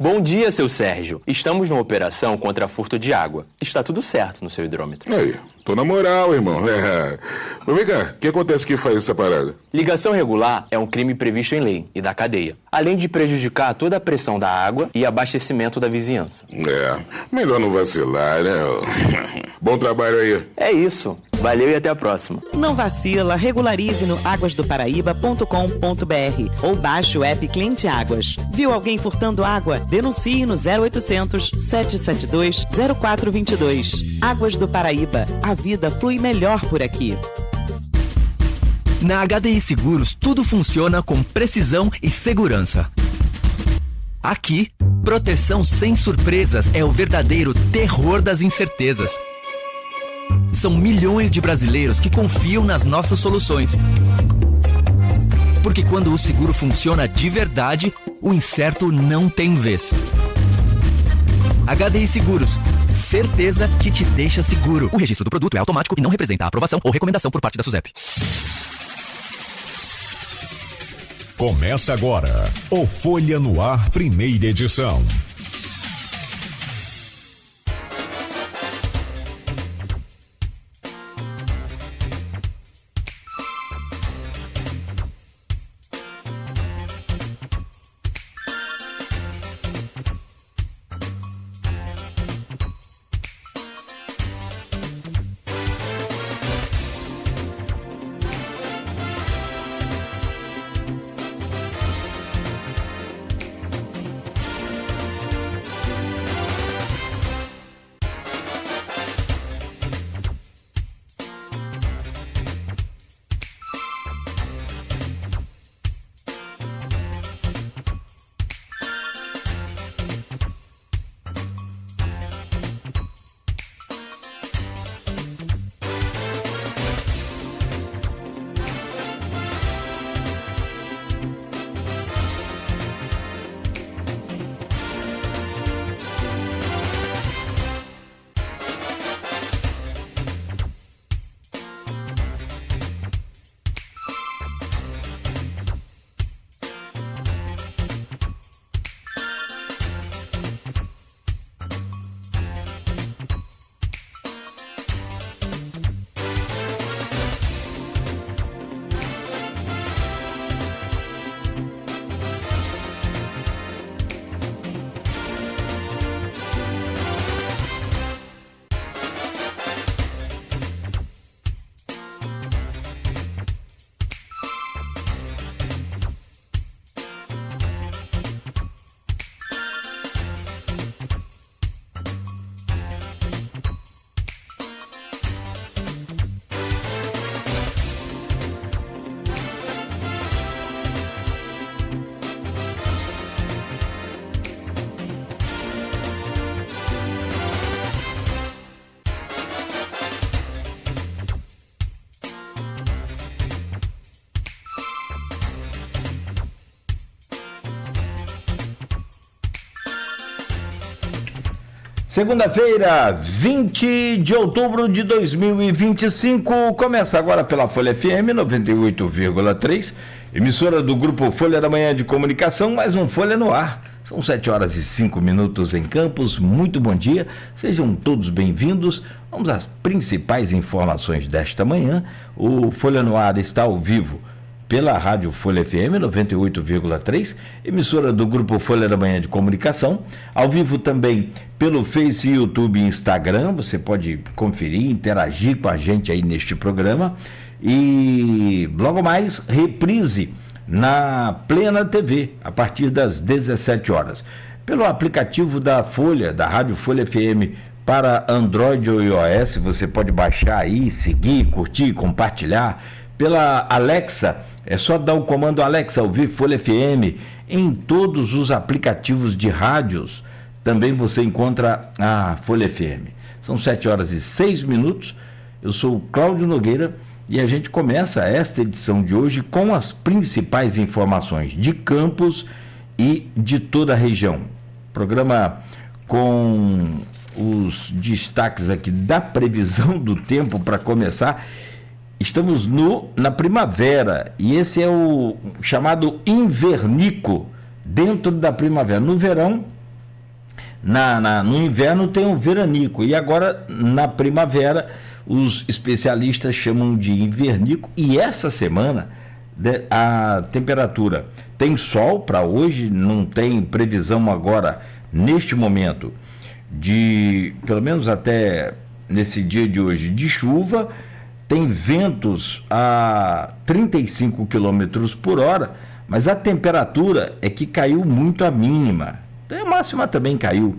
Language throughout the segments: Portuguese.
Bom dia, seu Sérgio. Estamos numa operação contra furto de água. Está tudo certo no seu hidrômetro. Aí, tô na moral, irmão. Mas vem cá, o que acontece que faz essa parada? Ligação irregular é um crime previsto em lei e da cadeia, além de prejudicar toda a pressão da água e abastecimento da vizinhança. Melhor não vacilar, né? Bom trabalho aí. É isso. Valeu e até a próxima. Não vacila, regularize no aguasdoparaíba.com.br ou baixe o app Cliente Águas. Viu alguém furtando água? Denuncie no 0800 772 0422. Águas do Paraíba. A vida flui melhor por aqui. Na HDI Seguros, tudo funciona com precisão e segurança. Aqui, proteção sem surpresas é o verdadeiro terror das incertezas. São milhões de brasileiros que confiam nas nossas soluções. Porque quando o seguro funciona de verdade, o incerto não tem vez. HDI Seguros. Certeza que te deixa seguro. O registro do produto é automático e não representa a aprovação ou recomendação por parte da SUSEP. Começa agora o Folha no Ar, primeira edição. Segunda-feira, 20 de outubro de 2025, começa agora pela Folha FM 98,3, emissora do Grupo Folha da Manhã de Comunicação, mais um Folha no Ar. São 7 horas e 5 minutos em Campos, muito bom dia, sejam todos bem-vindos. Vamos às principais informações desta manhã. O Folha no Ar está ao vivo pela Rádio Folha FM 98,3, emissora do Grupo Folha da Manhã de Comunicação, ao vivo também pelo Face, YouTube e Instagram. Você pode conferir, interagir com a gente aí neste programa, e logo mais reprise na Plena TV a partir das 17 horas pelo aplicativo da Folha, da Rádio Folha FM para Android ou iOS. Você pode baixar aí, seguir, curtir, compartilhar. Pela Alexa, é só dar o comando Alexa, ouvir Folha FM em todos os aplicativos de rádios. Também você encontra a Folha FM. São 7 horas e 6 minutos. Eu sou o Cláudio Nogueira e a gente começa esta edição de hoje com as principais informações de Campos e de toda a região. Programa com os destaques aqui da previsão do tempo para começar. Estamos na primavera e esse é o chamado invernico dentro da primavera. No verão No inverno tem o veranico, e agora na primavera os especialistas chamam de invernico. E essa semana a temperatura tem sol para hoje, não tem previsão agora, neste momento, de, pelo menos até nesse dia de hoje, de chuva. Tem ventos a 35 km por hora, mas a temperatura é que caiu muito a mínima. A máxima também caiu.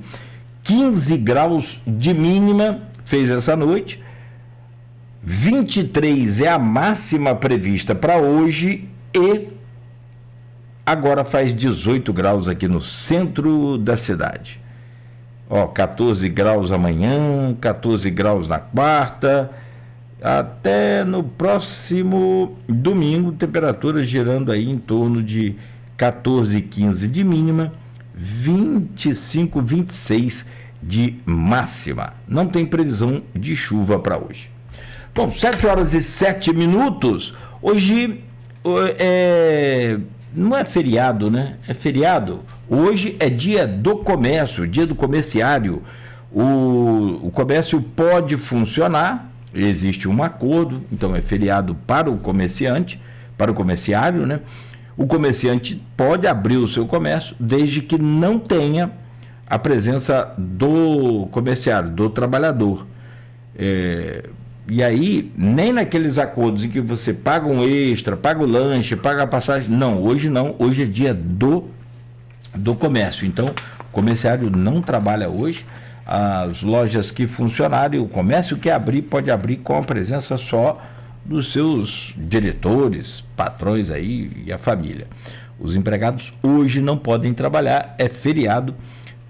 15 graus de mínima fez essa noite. 23 é a máxima prevista para hoje e agora faz 18 graus aqui no centro da cidade. 14 graus amanhã, 14 graus na quarta, até no próximo domingo, temperatura girando aí em torno de 14, 15 de mínima, 25, 26 de máxima. Não tem previsão de chuva para hoje. Bom, 7 horas e 7 minutos. Hoje não é feriado, né? É feriado. Hoje é dia do comércio, dia do comerciário. O comércio pode funcionar, existe um acordo, então é feriado para o comerciante, para o comerciário, né? O comerciante pode abrir o seu comércio desde que não tenha a presença do comerciário, do trabalhador. E aí, nem naqueles acordos em que você paga um extra, paga o lanche, paga a passagem. Não, hoje é dia do comércio. Então, o comerciário não trabalha hoje. As lojas que funcionarem, o comércio que abrir, pode abrir com a presença só dos seus diretores, patrões aí e a família. Os empregados hoje não podem trabalhar, é feriado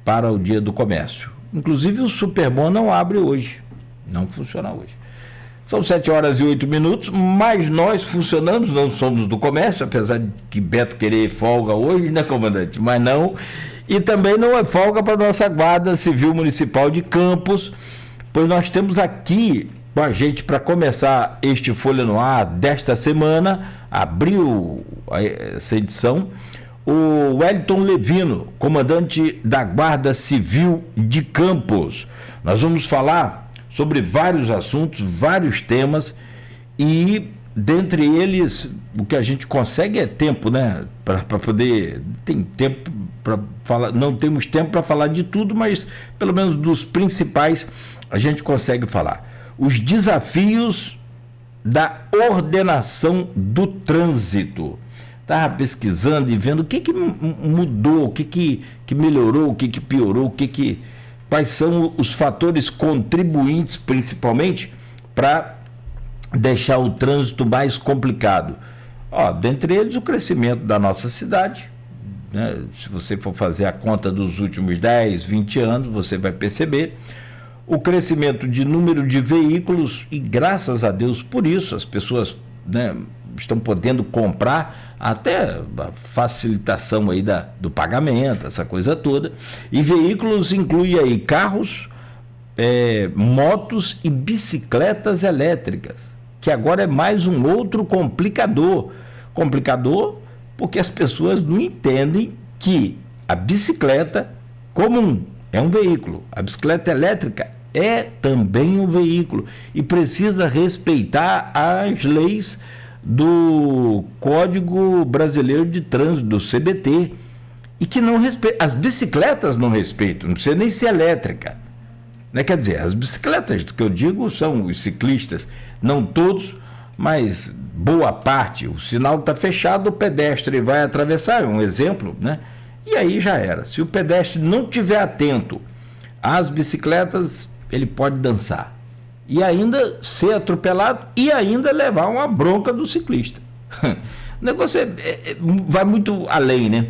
para o dia do comércio. Inclusive o Superbom não abre hoje, não funciona hoje. São 7 horas e 8 minutos, mas nós funcionamos, não somos do comércio, apesar de que Beto querer folga hoje, né, comandante? Mas não. E também não é folga para a nossa Guarda Civil Municipal de Campos, pois nós temos aqui com a gente para começar este Folha no Ar desta semana, abriu essa edição, o Wellington Levino, comandante da Guarda Civil de Campos. Nós vamos falar sobre vários assuntos, vários temas, e dentre eles o que a gente consegue é tempo, né, para poder, tem tempo para falar, não temos tempo para falar de tudo, mas pelo menos dos principais a gente consegue falar. Os desafios da ordenação do trânsito. Estava pesquisando e vendo o que mudou, o que melhorou, o que piorou, quais são os fatores contribuintes, principalmente, para deixar o trânsito mais complicado. Dentre eles, o crescimento da nossa cidade, né? Se você for fazer a conta dos últimos 10, 20 anos, você vai perceber o crescimento de número de veículos, e graças a Deus por isso, as pessoas, né, estão podendo comprar, até a facilitação aí do pagamento, essa coisa toda. E veículos inclui aí carros, motos e bicicletas elétricas, que agora é mais um outro complicador. Complicador porque as pessoas não entendem que a bicicleta comum é um veículo, a bicicleta elétrica é também um veículo e precisa respeitar as leis do Código Brasileiro de Trânsito, do CBT, e que não respeita. As bicicletas não respeitam, não precisa nem ser elétrica, né? Quer dizer, as bicicletas que eu digo são os ciclistas, não todos, mas boa parte. O sinal está fechado, o pedestre vai atravessar, é um exemplo, né? E aí já era. Se o pedestre não estiver atento às bicicletas, ele pode dançar e ainda ser atropelado e ainda levar uma bronca do ciclista. O negócio vai muito além, né?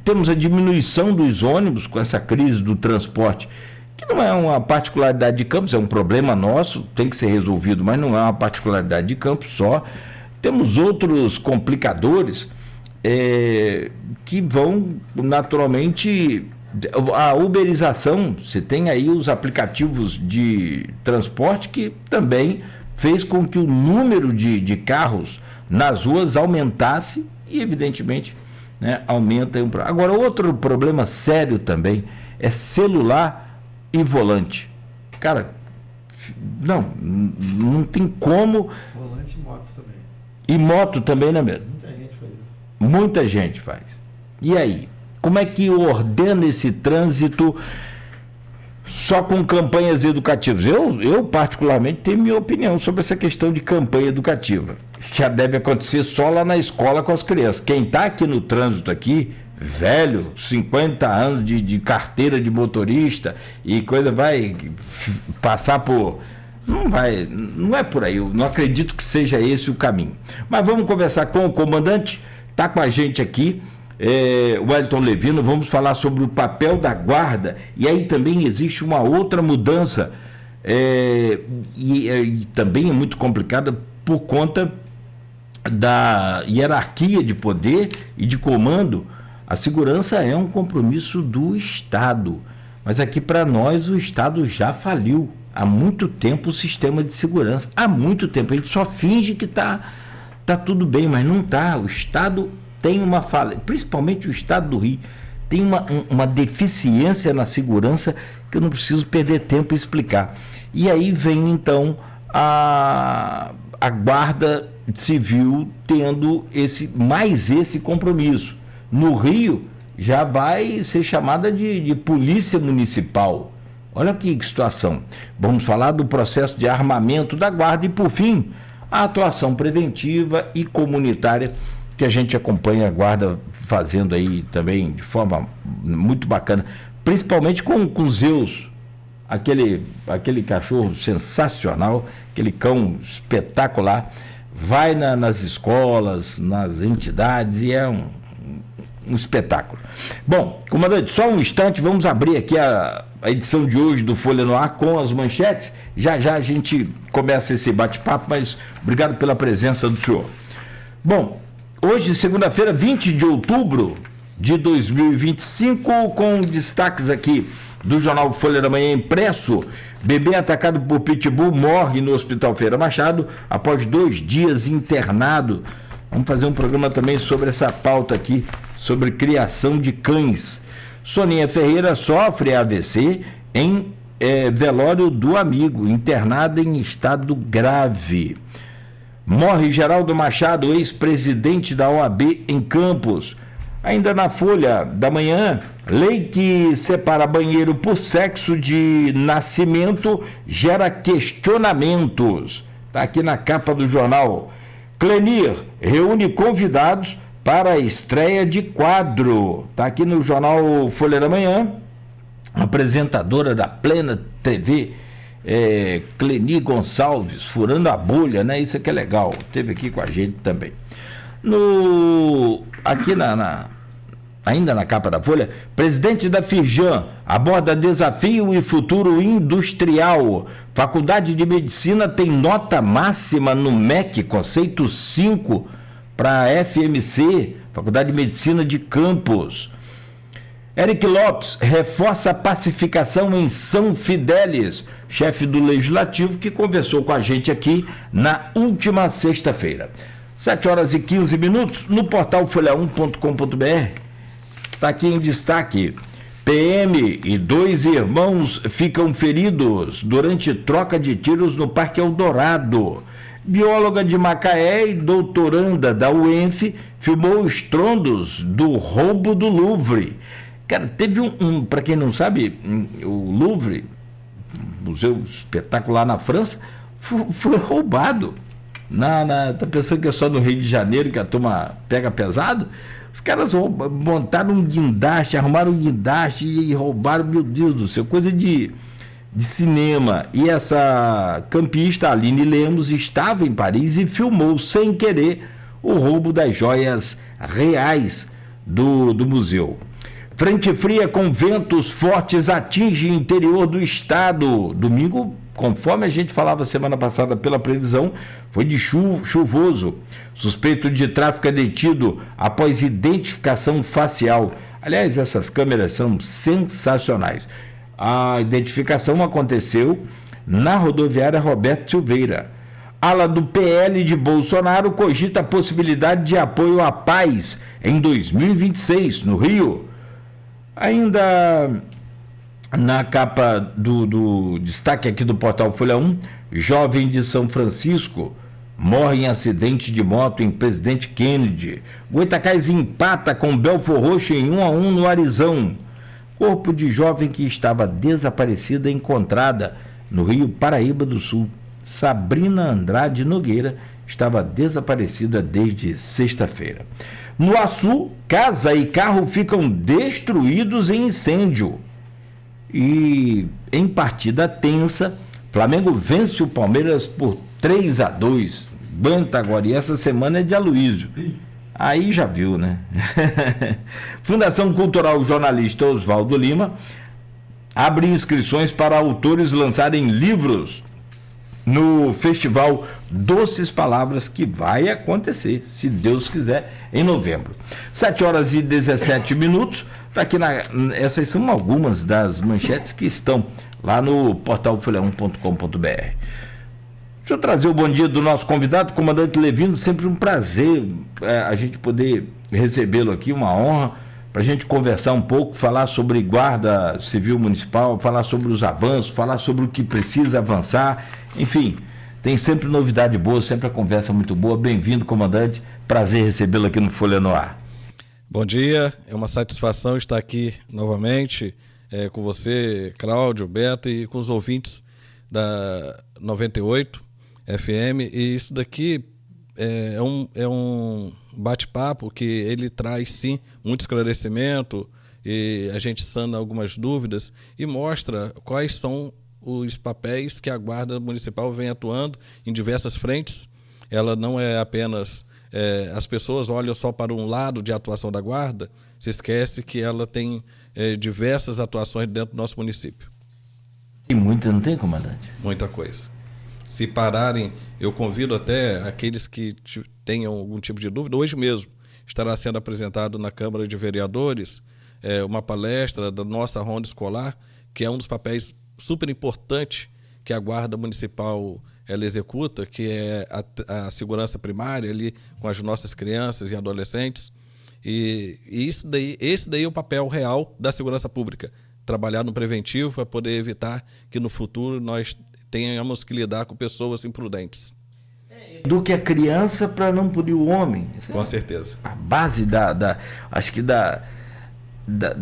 Temos a diminuição dos ônibus com essa crise do transporte, que não é uma particularidade de Campos, é um problema nosso, tem que ser resolvido, mas não é uma particularidade de Campos só. Temos outros complicadores que vão naturalmente. A uberização, você tem aí os aplicativos de transporte que também fez com que o número de carros nas ruas aumentasse e, evidentemente, né, aumenta. Agora, outro problema sério também é celular e volante. Cara, não tem como. Volante e moto também. E moto também, né, mesmo? Muita gente faz isso. Muita gente faz. E aí? Como é que ordena esse trânsito só com campanhas educativas? Eu particularmente, tenho minha opinião sobre essa questão de campanha educativa. Já deve acontecer só lá na escola com as crianças. Quem está aqui no trânsito aqui, velho, 50 anos de carteira de motorista e coisa, vai passar por... Não é por aí, eu não acredito que seja esse o caminho. Mas vamos conversar com o comandante, está com a gente aqui, o Wellington Levino. Vamos falar sobre o papel da guarda, e aí também existe uma outra mudança, e também é muito complicada por conta da hierarquia de poder e de comando. A segurança é um compromisso do Estado, mas aqui para nós o Estado já faliu há muito tempo o sistema de segurança, há muito tempo. Ele só finge que tá tudo bem, mas não está. O Estado tem uma falha, principalmente o Estado do Rio, tem uma deficiência na segurança que eu não preciso perder tempo em explicar. E aí vem então a Guarda Civil tendo esse compromisso. No Rio já vai ser chamada de Polícia Municipal. Olha que situação. Vamos falar do processo de armamento da Guarda e, por fim, a atuação preventiva e comunitária que a gente acompanha a Guarda fazendo aí também de forma muito bacana, principalmente com o Zeus, aquele cachorro sensacional, aquele cão espetacular, vai nas escolas, nas entidades, e é um espetáculo. Bom, comandante, só um instante, vamos abrir aqui a edição de hoje do Folha no Ar com as manchetes. Já a gente começa esse bate-papo, mas obrigado pela presença do senhor. Bom, hoje, segunda-feira, 20 de outubro de 2025, com destaques aqui do jornal Folha da Manhã impresso. Bebê atacado por pitbull morre no Hospital Feira Machado após 2 dias internado. Vamos fazer um programa também sobre essa pauta aqui, sobre criação de cães. Soninha Ferreira sofre AVC em velório do amigo, internada em estado grave. Morre Geraldo Machado, ex-presidente da OAB em Campos. Ainda na Folha da Manhã, lei que separa banheiro por sexo de nascimento gera questionamentos. Está aqui na capa do jornal. Clenir reúne convidados para a estreia de quadro. Está aqui no jornal Folha da Manhã. Apresentadora da Plena TV, Cleni Gonçalves, furando a bolha, né? Isso aqui é legal. Esteve aqui com a gente também. Aqui ainda na capa da Folha, presidente da Firjan aborda desafio e futuro industrial. Faculdade de Medicina tem nota máxima no MEC, conceito 5, para a FMC, Faculdade de Medicina de Campos. Eric Lopes reforça a pacificação em São Fidélis, chefe do Legislativo, que conversou com a gente aqui na última sexta-feira. 7h15, no portal folha1.com.br, está aqui em destaque: PM e 2 irmãos ficam feridos durante troca de tiros no Parque Eldorado. Bióloga de Macaé e doutoranda da UENF filmou estrondos do roubo do Louvre. Cara, teve para quem não sabe, o Louvre, museu espetacular na França, foi roubado. Tá pensando que é só no Rio de Janeiro que a turma pega pesado? Os caras montaram um guindaste, arrumaram um guindaste e roubaram, meu Deus do céu, coisa de cinema. E essa campista, Aline Lemos, estava em Paris e filmou sem querer o roubo das joias reais do museu. Frente fria com ventos fortes atinge o interior do estado. Domingo, conforme a gente falava semana passada pela previsão, foi de chuvoso. Suspeito de tráfico é detido após identificação facial. Aliás, essas câmeras são sensacionais. A identificação aconteceu na rodoviária Roberto Silveira. Ala do PL de Bolsonaro cogita a possibilidade de apoio à paz em 2026, no Rio. Ainda na capa do destaque aqui do portal Folha 1, jovem de São Francisco morre em acidente de moto em Presidente Kennedy. Goitacás empata com Belfor Roxo em 1-1 no Arizão. Corpo de jovem que estava desaparecida encontrada no Rio Paraíba do Sul. Sabrina Andrade Nogueira estava desaparecida desde sexta-feira. No Açu, casa e carro ficam destruídos em incêndio. E em partida tensa, Flamengo vence o Palmeiras por 3-2. Banta agora, e essa semana é de Aloysio. Aí já viu, né? Fundação Cultural Jornalista Oswaldo Lima abre inscrições para autores lançarem livros no Festival Doces Palavras, que vai acontecer, se Deus quiser, em novembro. 7h17. Tá aqui essas são algumas das manchetes que estão lá no portal folha1.com.br. Deixa eu trazer o bom dia do nosso convidado, comandante Levino. Sempre um prazer a gente poder recebê-lo aqui, uma honra, para a gente conversar um pouco, falar sobre Guarda Civil Municipal, falar sobre os avanços, falar sobre o que precisa avançar, enfim, tem sempre novidade boa, sempre a conversa muito boa. Bem-vindo, comandante, prazer recebê-lo aqui no Folha no Ar. Bom dia, é uma satisfação estar aqui novamente com você, Cláudio, Beto, e com os ouvintes da 98 FM, e isso daqui é um bate-papo que ele traz sim muito esclarecimento, e a gente sana algumas dúvidas e mostra quais são os papéis que a Guarda Municipal vem atuando em diversas frentes. Ela não é apenas... as pessoas olham só para um lado de atuação da Guarda, se esquece que ela tem diversas atuações dentro do nosso município. E muita, não tem, comandante? Muita coisa. Se pararem, eu convido até aqueles que tenham algum tipo de dúvida. Hoje mesmo estará sendo apresentado na Câmara de Vereadores uma palestra da nossa ronda escolar, que é um dos papéis super importantes que a Guarda Municipal ela executa, que é a segurança primária ali com as nossas crianças e adolescentes. E esse daí é o papel real da segurança pública, trabalhar no preventivo para poder evitar que no futuro nós tenhamos que lidar com pessoas imprudentes. Eduque a criança para não punir o homem. Com certeza. A base acho que da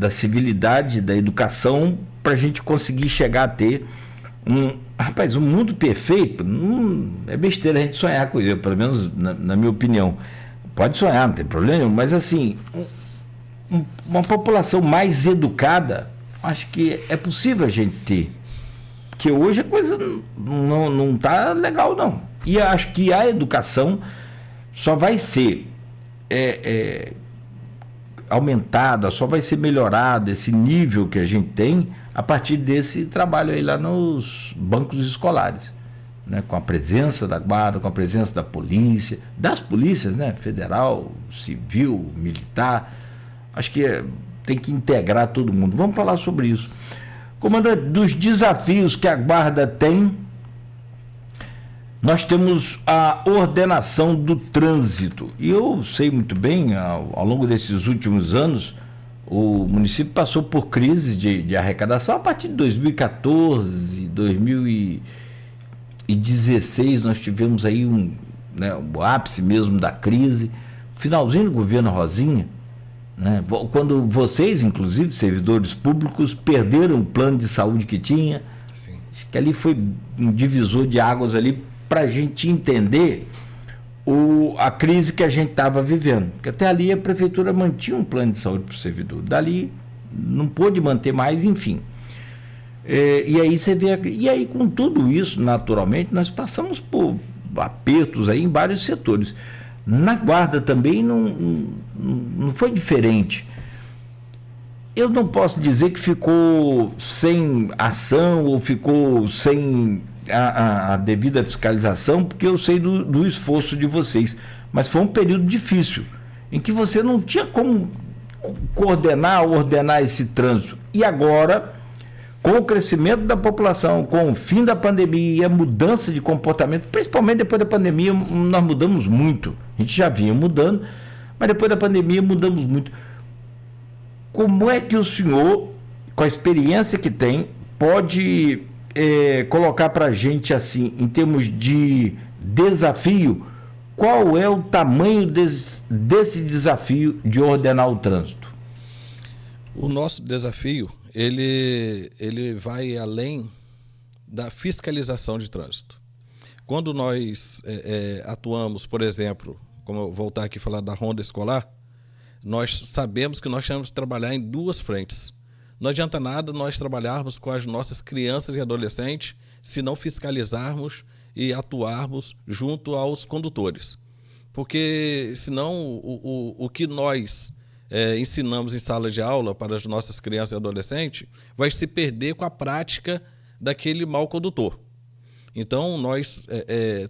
civilidade, da educação, para a gente conseguir chegar a ter um mundo perfeito. É besteira a gente sonhar com isso, pelo menos na minha opinião. Pode sonhar, não tem problema nenhum, mas assim, uma população mais educada, acho que é possível a gente ter. Porque hoje a coisa não está legal, não. E acho que a educação só vai ser aumentada, só vai ser melhorado esse nível que a gente tem a partir desse trabalho aí lá nos bancos escolares, né? Com a presença da Guarda, com a presença da polícia, das polícias, né? Federal, civil, militar. Acho que tem que integrar todo mundo. Vamos falar sobre isso. Comandante, dos desafios que a Guarda tem, nós temos a ordenação do trânsito. E eu sei muito bem, ao longo desses últimos anos, o município passou por crise de arrecadação. A partir de 2014, 2016, nós tivemos aí o ápice mesmo da crise. Finalzinho do governo Rosinha, né? Quando vocês, inclusive, servidores públicos, perderam o plano de saúde que tinha. Sim. Acho que ali foi um divisor de águas ali para a gente entender a crise que a gente estava vivendo. Porque até ali a prefeitura mantinha um plano de saúde para o servidor. Dali não pôde manter mais, enfim. E aí você vê... E aí, com tudo isso, naturalmente, nós passamos por apertos aí em vários setores. Na Guarda também não foi diferente. Eu não posso dizer que ficou sem ação ou ficou sem a devida fiscalização, porque eu sei do esforço de vocês. Mas foi um período difícil, em que você não tinha como ordenar esse trânsito. E agora, com o crescimento da população, com o fim da pandemia e a mudança de comportamento, principalmente depois da pandemia, nós mudamos muito. A gente já vinha mudando, mas depois da pandemia mudamos muito. Como é que o senhor, com a experiência que tem, pode colocar para a gente, assim, em termos de desafio, qual é o tamanho desse desafio de ordenar o trânsito? O nosso desafio, ele vai além da fiscalização de trânsito. Quando nós atuamos, por exemplo, como eu voltar aqui a falar da ronda escolar, nós sabemos que nós temos que trabalhar em duas frentes. Não adianta nada nós trabalharmos com as nossas crianças e adolescentes se não fiscalizarmos e atuarmos junto aos condutores. Porque senão o que nós ensinamos em sala de aula para as nossas crianças e adolescentes vai se perder com a prática daquele mau condutor. Então nós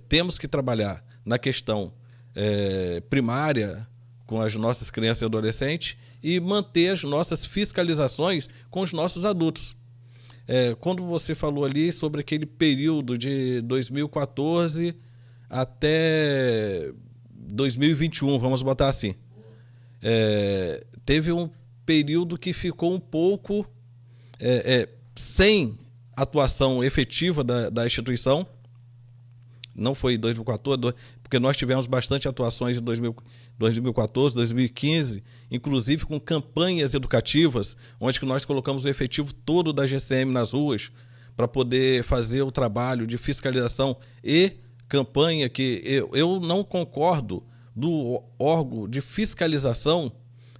temos que trabalhar na questão primária com as nossas crianças e adolescentes e manter as nossas fiscalizações com os nossos adultos. Quando você falou ali sobre aquele período de 2014 até 2021, vamos botar assim, teve um período que ficou um pouco sem atuação efetiva da instituição. Não foi 2014, porque nós tivemos bastante atuações em 2014, 2015, inclusive com campanhas educativas, onde que nós colocamos o efetivo todo da GCM nas ruas para poder fazer o trabalho de fiscalização e campanha, que eu não concordo do órgão de fiscalização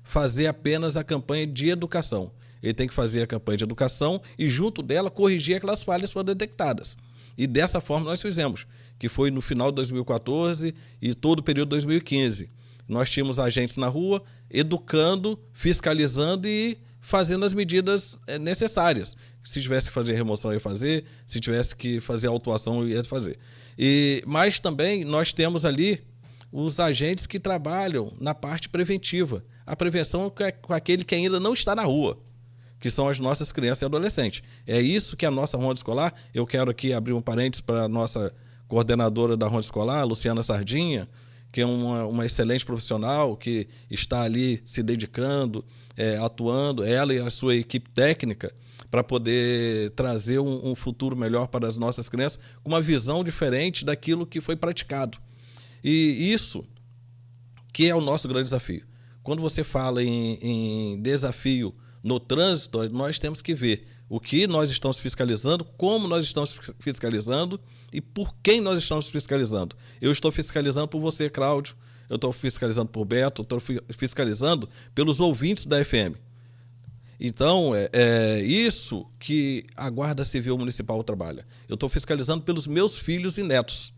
fazer apenas a campanha de educação. Ele tem que fazer a campanha de educação e, junto dela, corrigir aquelas falhas que foram detectadas. E dessa forma nós fizemos, que foi no final de 2014 e todo o período de 2015. Nós tínhamos agentes na rua, educando, fiscalizando e fazendo as medidas necessárias. Se tivesse que fazer remoção, ia fazer. Se tivesse que fazer autuação, ia fazer. Mas também nós temos ali os agentes que trabalham na parte preventiva. A prevenção é com aquele que ainda não está na rua, que são as nossas crianças e adolescentes. É isso que a nossa ronda escolar, eu quero aqui abrir um parênteses para a nossa coordenadora da ronda escolar, Luciana Sardinha, que é uma excelente profissional, que está ali se dedicando, atuando, ela e a sua equipe técnica, para poder trazer um futuro melhor para as nossas crianças, com uma visão diferente daquilo que foi praticado. E isso que é o nosso grande desafio. Quando você fala em desafio no trânsito, nós temos que ver o que nós estamos fiscalizando, como nós estamos fiscalizando e por quem nós estamos fiscalizando. Eu estou fiscalizando por você, Cláudio, eu estou fiscalizando por Beto, eu estou fiscalizando pelos ouvintes da FM. Então, é isso que a Guarda Civil Municipal trabalha. Eu estou fiscalizando pelos meus filhos e netos.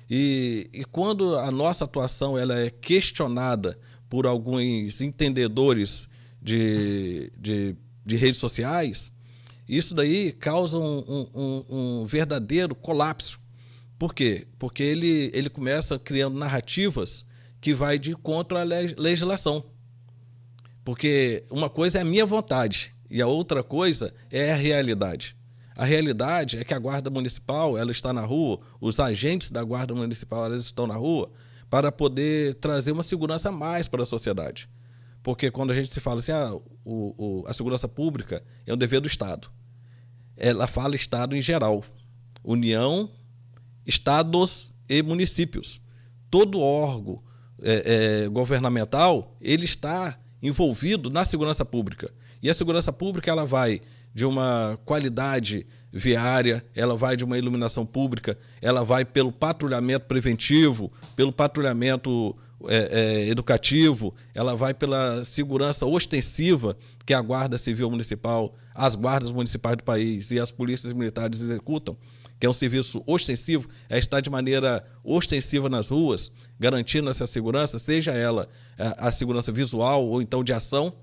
E quando a nossa atuação ela é questionada por alguns entendedores de redes sociais, isso daí causa um verdadeiro colapso. Por quê? Porque ele começa criando narrativas que vai de contra a legislação. Porque uma coisa é a minha vontade e a outra coisa é a realidade. A realidade é que a Guarda Municipal ela está na rua, os agentes da Guarda Municipal elas estão na rua para poder trazer uma segurança a mais para a sociedade. Porque quando a gente se fala assim, a segurança pública é um dever do Estado. Ela fala Estado em geral. União, estados e municípios. Todo órgão governamental, ele está envolvido na segurança pública. E a segurança pública ela vai de uma qualidade viária, ela vai de uma iluminação pública, ela vai pelo patrulhamento preventivo, pelo patrulhamento educativo, ela vai pela segurança ostensiva que a Guarda Civil Municipal, as guardas municipais do país e as polícias militares executam, que é um serviço ostensivo, é estar de maneira ostensiva nas ruas, garantindo essa segurança, seja ela a segurança visual ou então de ação,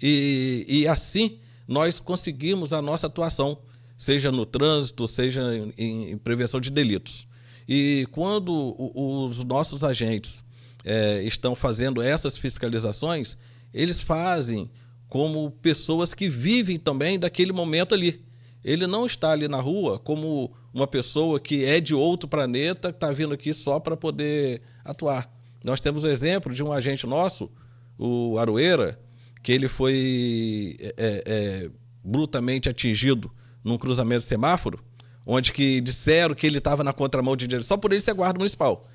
e assim nós conseguimos a nossa atuação, seja no trânsito, seja em prevenção de delitos. E quando os nossos agentes estão fazendo essas fiscalizações, eles fazem como pessoas que vivem também daquele momento ali. Ele não está ali na rua como uma pessoa que é de outro planeta, que está vindo aqui só para poder atuar. Nós temos o exemplo de um agente nosso, o Aroeira, que ele foi brutalmente atingido num cruzamento de semáforo, onde que disseram que ele estava na contramão de direção, só por ele ser guarda municipal.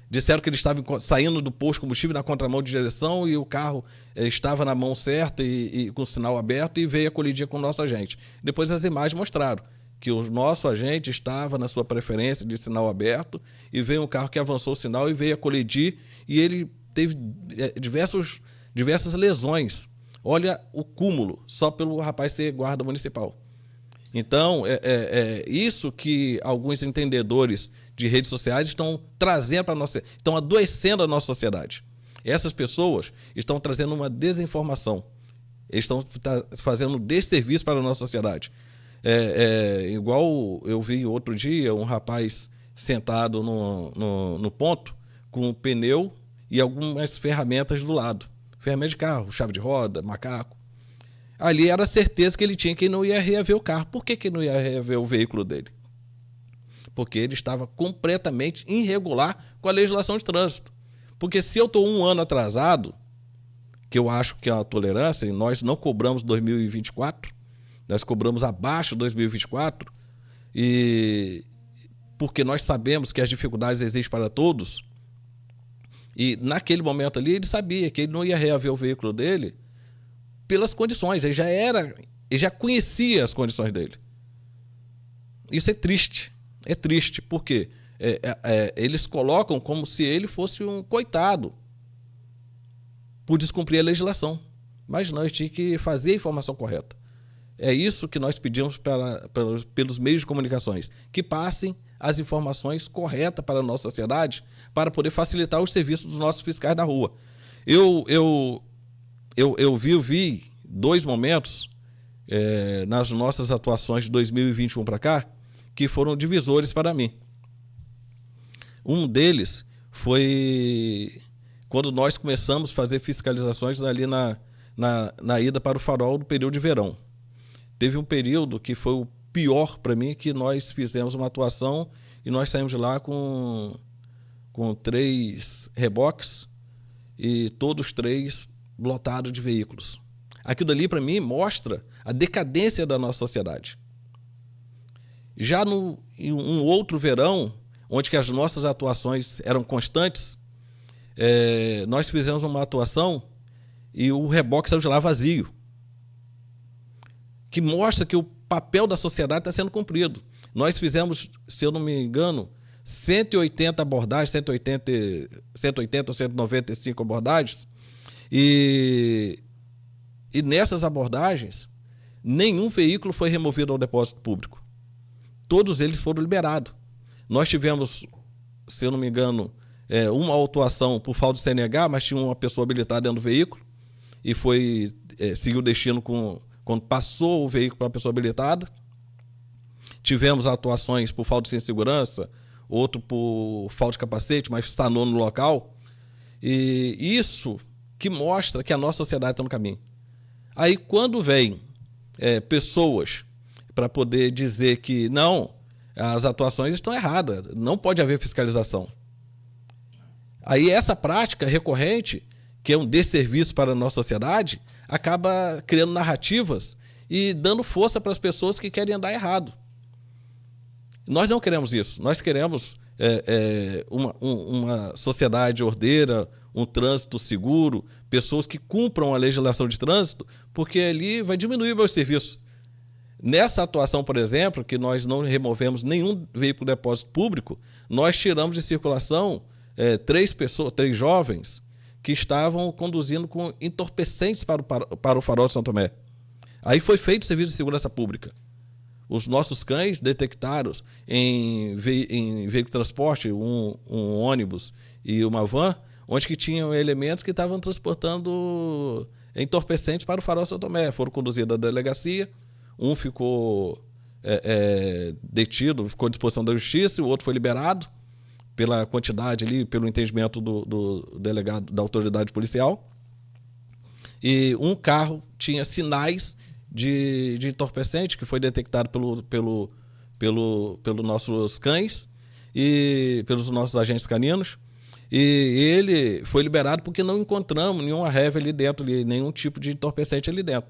Disseram que ele estava saindo do posto de combustível na contramão de direção e o carro estava na mão certa e com o sinal aberto e veio a colidir com o nosso agente. Depois as imagens mostraram que o nosso agente estava na sua preferência de sinal aberto e veio um carro que avançou o sinal e veio a colidir e ele teve diversas lesões. Olha o cúmulo, só pelo rapaz ser guarda municipal. Então, isso que alguns entendedores de redes sociais estão trazendo para a nossa... estão adoecendo a nossa sociedade. Essas pessoas estão trazendo uma desinformação. Eles estão fazendo um desserviço para a nossa sociedade. Igual eu vi outro dia um rapaz sentado no ponto com um pneu e algumas ferramentas do lado. Ferramenta de carro, chave de roda, macaco. Ali era certeza que ele tinha que não ia reaver o carro. Por que não ia reaver o veículo dele? Porque ele estava completamente irregular com a legislação de trânsito. Porque se eu estou um ano atrasado, que eu acho que é uma tolerância, e nós não cobramos 2024, nós cobramos abaixo de 2024, e porque nós sabemos que as dificuldades existem para todos, e naquele momento ali ele sabia que ele não ia reaver o veículo dele pelas condições, ele já conhecia as condições dele. Isso é triste, porque eles colocam como se ele fosse um coitado por descumprir a legislação. Mas nós tínhamos que fazer a informação correta. É isso que nós pedimos pelos meios de comunicações, que passem as informações corretas para a nossa sociedade, para poder facilitar os serviços dos nossos fiscais na rua. Eu vi 2 momentos nas nossas atuações de 2021 para cá que foram divisores para mim. Um deles foi quando nós começamos a fazer fiscalizações ali na ida para o Farol do período de verão. Teve um período que foi o pior para mim, que nós fizemos uma atuação e nós saímos de lá com 3 reboques e todos 3 lotados de veículos. Aquilo ali, para mim, mostra a decadência da nossa sociedade. Já em um outro verão, onde que as nossas atuações eram constantes, nós fizemos uma atuação e o reboque saiu de lá vazio, que mostra que o papel da sociedade está sendo cumprido. Nós fizemos, se eu não me engano, 180 abordagens, 180 ou 195 abordagens, e nessas abordagens, nenhum veículo foi removido ao depósito público. Todos eles foram liberados. Nós tivemos, se eu não me engano, uma autuação por falta de CNH, mas tinha uma pessoa habilitada dentro do veículo e seguiu o destino quando passou o veículo para a pessoa habilitada. Tivemos atuações por falta de ciência de segurança, outro por falta de capacete, mas estanou no local. E isso que mostra que a nossa sociedade está no caminho. Aí, quando vem pessoas para poder dizer que não, as atuações estão erradas, não pode haver fiscalização. Aí essa prática recorrente, que é um desserviço para a nossa sociedade, acaba criando narrativas e dando força para as pessoas que querem andar errado. Nós não queremos isso. Nós queremos uma sociedade ordeira, um trânsito seguro, pessoas que cumpram a legislação de trânsito, porque ali vai diminuir o meu serviço. Nessa atuação, por exemplo, que nós não removemos nenhum veículo de depósito público, nós tiramos de circulação 3 jovens que estavam conduzindo com entorpecentes para o Farol de São Tomé. Aí foi feito o serviço de segurança pública. Os nossos cães detectaram em veículo de transporte, um ônibus e uma van, onde que tinham elementos que estavam transportando entorpecentes para o Farol de São Tomé. Foram conduzidos à delegacia, um ficou detido, ficou à disposição da justiça, e o outro foi liberado pela quantidade ali, pelo entendimento do delegado da autoridade policial. e um carro tinha sinais de entorpecente, que foi detectado pelos nossos cães e pelos nossos agentes caninos. E ele foi liberado porque não encontramos nenhuma révia ali dentro, nenhum tipo de entorpecente ali dentro.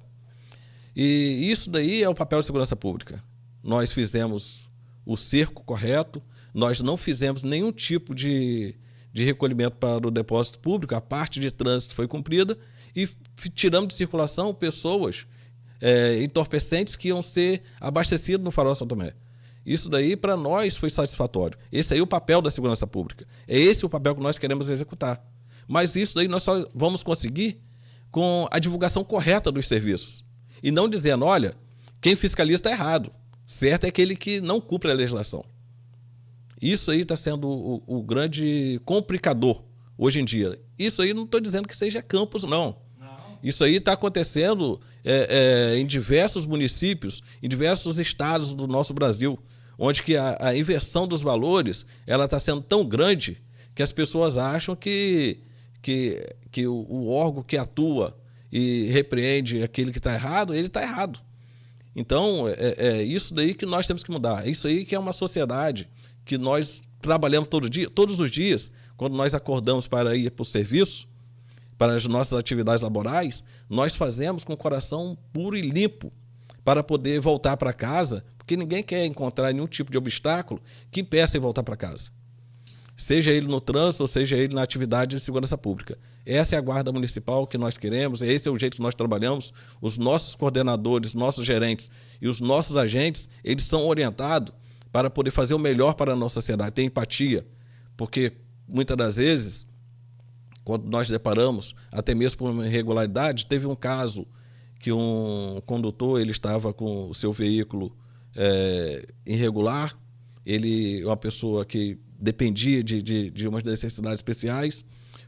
E isso daí é o papel de segurança pública. Nós fizemos o cerco correto, nós não fizemos nenhum tipo de recolhimento para o depósito público, a parte de trânsito foi cumprida e tiramos de circulação pessoas entorpecentes que iam ser abastecidos no Farol São Tomé. Isso daí, para nós, foi satisfatório. Esse aí é o papel da segurança pública. É esse o papel que nós queremos executar. Mas isso daí nós só vamos conseguir com a divulgação correta dos serviços. E não dizendo, olha, quem fiscaliza está errado. Certo é aquele que não cumpre a legislação. Isso aí está sendo o grande complicador hoje em dia. Isso aí não estou dizendo que seja Campos, não. Isso aí está acontecendo em diversos municípios, em diversos estados do nosso Brasil, onde que a inversão dos valores ela está sendo tão grande que as pessoas acham que o órgão que atua e repreende aquele que está errado, ele está errado. Então, é isso daí que nós temos que mudar. É isso aí que é uma sociedade que nós trabalhamos todos os dias, quando nós acordamos para ir para o serviço, para as nossas atividades laborais, nós fazemos com o coração puro e limpo para poder voltar para casa, porque ninguém quer encontrar nenhum tipo de obstáculo que impeça em voltar para casa. Seja ele no trânsito ou seja ele na atividade de segurança pública. Essa é a guarda municipal que nós queremos, esse é o jeito que nós trabalhamos. Os nossos coordenadores, nossos gerentes e os nossos agentes, eles são orientados para poder fazer o melhor para a nossa sociedade, ter empatia, porque muitas das vezes, quando nós deparamos, até mesmo por uma irregularidade, teve um caso que um condutor ele estava com o seu veículo irregular, ele uma pessoa que dependia de umas necessidades especiais,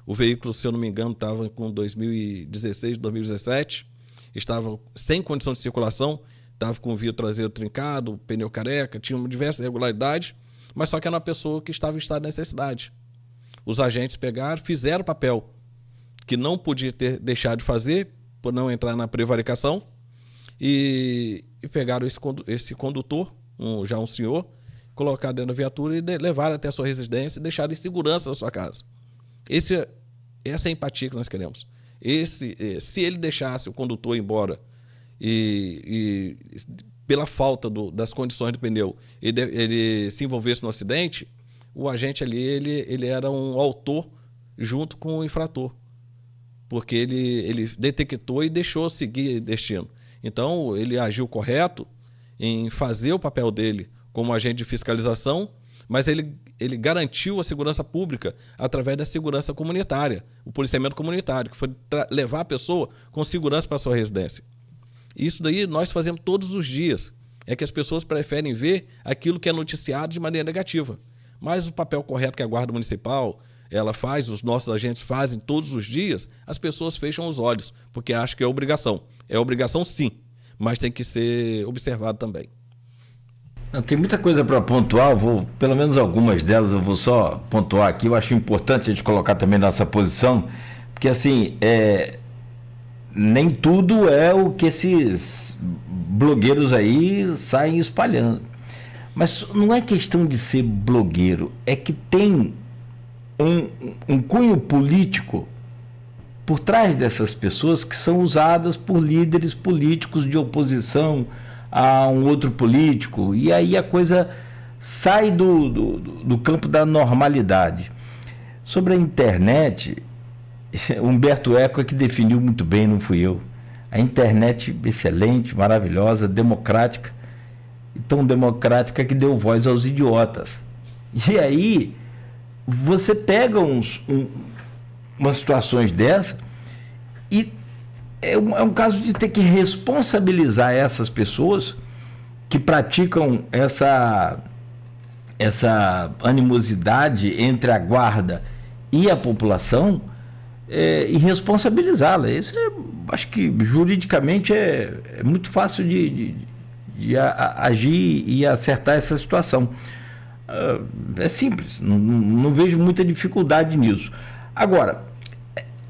o veículo, se eu não me engano, estava com 2016, 2017, estava sem condição de circulação, estava com o vidro traseiro trincado, pneu careca, tinha diversas irregularidades, mas só que era uma pessoa que estava em estado de necessidade. Os agentes pegaram, fizeram o papel que não podia ter deixado de fazer, por não entrar na prevaricação, e pegaram esse condutor, já um senhor, colocaram dentro da viatura e levaram até a sua residência e deixaram em segurança na sua casa. Essa é a empatia que nós queremos. Se ele deixasse o condutor ir embora e pela falta das condições do pneu, ele se envolvesse no acidente, o agente ali ele era um autor junto com o infrator, porque ele detectou e deixou seguir destino. Então, ele agiu correto em fazer o papel dele como agente de fiscalização, mas ele garantiu a segurança pública através da segurança comunitária, o policiamento comunitário, que foi levar a pessoa com segurança para a sua residência. Isso daí nós fazemos todos os dias. É que as pessoas preferem ver aquilo que é noticiado de maneira negativa. Mas o papel correto que a Guarda Municipal ela faz, os nossos agentes fazem todos os dias, as pessoas fecham os olhos, porque acham que é obrigação. É obrigação sim, mas tem que ser observado também. Tem muita coisa para pontuar, pelo menos algumas delas eu vou só pontuar aqui. Eu acho importante a gente colocar também nossa posição, porque assim, nem tudo é o que esses blogueiros aí saem espalhando. Mas não é questão de ser blogueiro, é que tem um cunho político por trás dessas pessoas que são usadas por líderes políticos de oposição a um outro político, e aí a coisa sai do campo da normalidade. Sobre a internet, Humberto Eco é que definiu muito bem, não fui eu. A internet excelente, maravilhosa, democrática, e tão democrática que deu voz aos idiotas. E aí você pega umas situações dessas e é um caso de ter que responsabilizar essas pessoas que praticam essa animosidade entre a guarda e a população, e responsabilizá-la. Isso acho que juridicamente é muito fácil de agir e acertar essa situação. É simples, não vejo muita dificuldade nisso. Agora,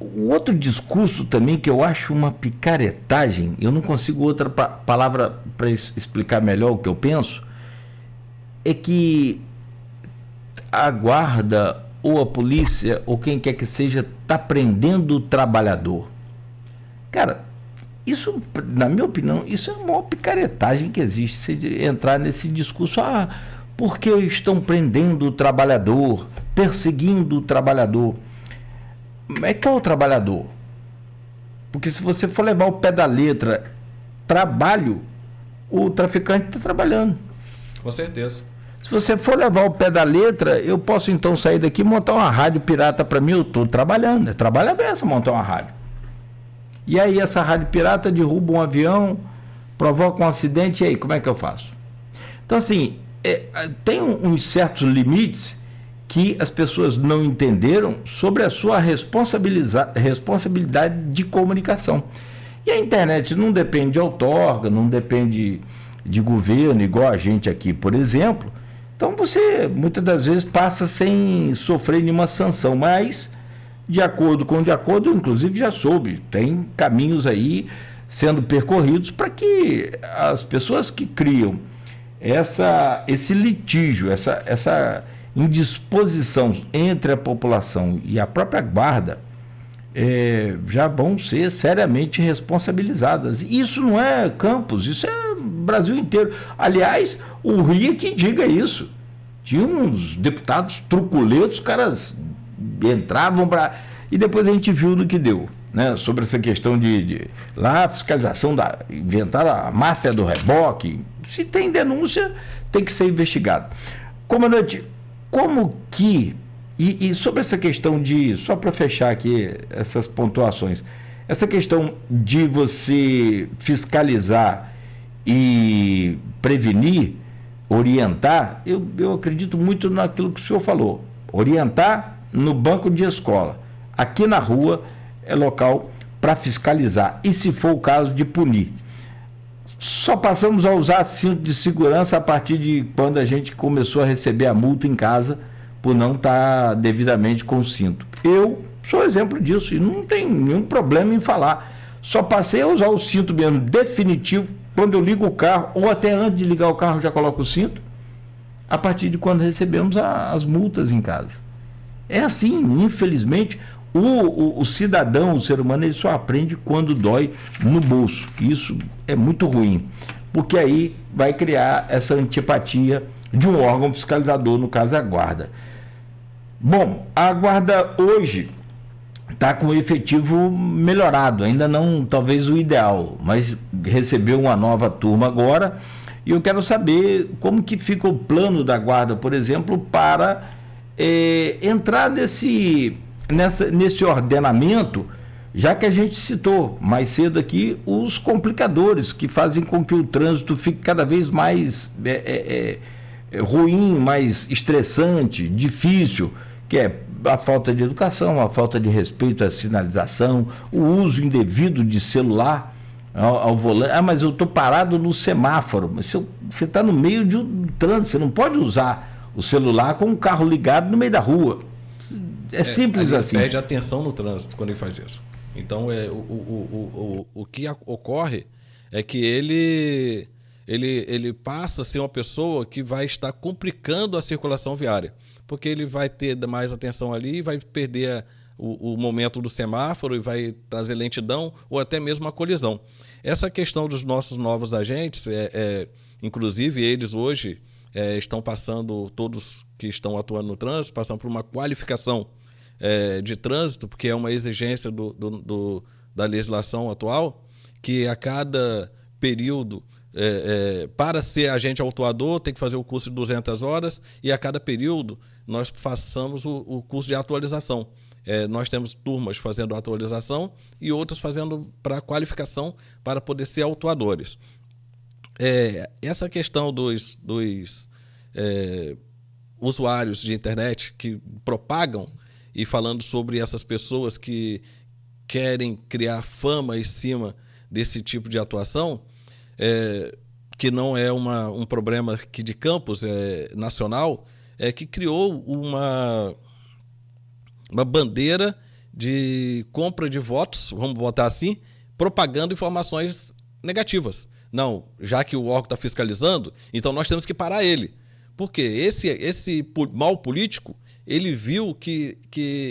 o outro discurso também que eu acho uma picaretagem, eu não consigo outra palavra para explicar melhor o que eu penso, é que a guarda ou a polícia ou quem quer que seja está prendendo o trabalhador. Cara, isso, na minha opinião, isso é a maior picaretagem que existe, se entrar nesse discurso, porque estão prendendo o trabalhador, perseguindo o trabalhador. É que é o trabalhador. Porque se você for levar o pé da letra, trabalho, o traficante está trabalhando. Com certeza. Se você for levar o pé da letra, eu posso então sair daqui e montar uma rádio pirata para mim, eu estou trabalhando. Trabalha bem essa montar uma rádio. E aí essa rádio pirata derruba um avião, provoca um acidente, e aí, como é que eu faço? Então, assim, tem uns certos limites que as pessoas não entenderam sobre a sua responsabilidade de comunicação. E a internet não depende de outorga, não depende de governo, igual a gente aqui, por exemplo. Então você, muitas das vezes, passa sem sofrer nenhuma sanção, mas, de acordo, inclusive já soube, tem caminhos aí sendo percorridos para que as pessoas que criam esse litígio, essa indisposição entre a população e a própria guarda, já vão ser seriamente responsabilizadas. Isso não é Campos, isso é Brasil inteiro. Aliás, o Rio que diga isso. Tinha uns deputados truculentos, os caras entravam para... E depois a gente viu no que deu, né? Sobre essa questão de lá, a fiscalização inventaram a máfia do reboque. Se tem denúncia, tem que ser investigado. Comandante, como que... E sobre essa questão de... Só para fechar aqui essas pontuações. Essa questão de você fiscalizar e prevenir, orientar, eu acredito muito naquilo que o senhor falou. Orientar no banco de escola. Aqui na rua é local para fiscalizar. E, se for o caso, de punir. Só passamos a usar cinto de segurança a partir de quando a gente começou a receber a multa em casa por não estar devidamente com o cinto. Eu sou exemplo disso e não tem nenhum problema em falar. Só passei a usar o cinto mesmo definitivo quando eu ligo o carro, ou até antes de ligar o carro já coloco o cinto, a partir de quando recebemos as multas em casa. É assim, infelizmente, o cidadão, o ser humano, ele só aprende quando dói no bolso. Isso é muito ruim, porque aí vai criar essa antipatia de um órgão fiscalizador, no caso a guarda. Bom, a guarda hoje está com o efetivo melhorado, ainda não talvez o ideal, mas recebeu uma nova turma agora, e eu quero saber como que fica o plano da guarda, por exemplo, para entrar nesse ordenamento, já que a gente citou mais cedo aqui os complicadores que fazem com que o trânsito fique cada vez mais ruim, mais estressante, difícil, que é a falta de educação, a falta de respeito à sinalização, o uso indevido de celular ao volante. Mas eu estou parado no semáforo. Mas você está no meio de um trânsito, você não pode usar o celular com o carro ligado no meio da rua. É simples assim. Ele perde atenção no trânsito quando ele faz isso. Então, o que ocorre é que ele passa a ser uma pessoa que vai estar complicando a circulação viária, porque ele vai ter mais atenção ali, vai perder o momento do semáforo e vai trazer lentidão ou até mesmo uma colisão. Essa questão dos nossos novos agentes, inclusive eles hoje estão passando, todos que estão atuando no trânsito, passando por uma qualificação de trânsito, porque é uma exigência da legislação atual, que a cada período, para ser agente autuador, tem que fazer o curso de 200 horas, e a cada período nós façamos o curso de atualização. Nós temos turmas fazendo atualização e outras fazendo para qualificação para poder ser autuadores. Essa questão dos usuários de internet que propagam e falando sobre essas pessoas que querem criar fama em cima desse tipo de atuação, que não é um problema aqui de Campos, nacional, que criou uma bandeira de compra de votos, vamos botar assim, propagando informações negativas. Não, já que o órgão está fiscalizando, então nós temos que parar ele. Porque esse mal político, ele viu que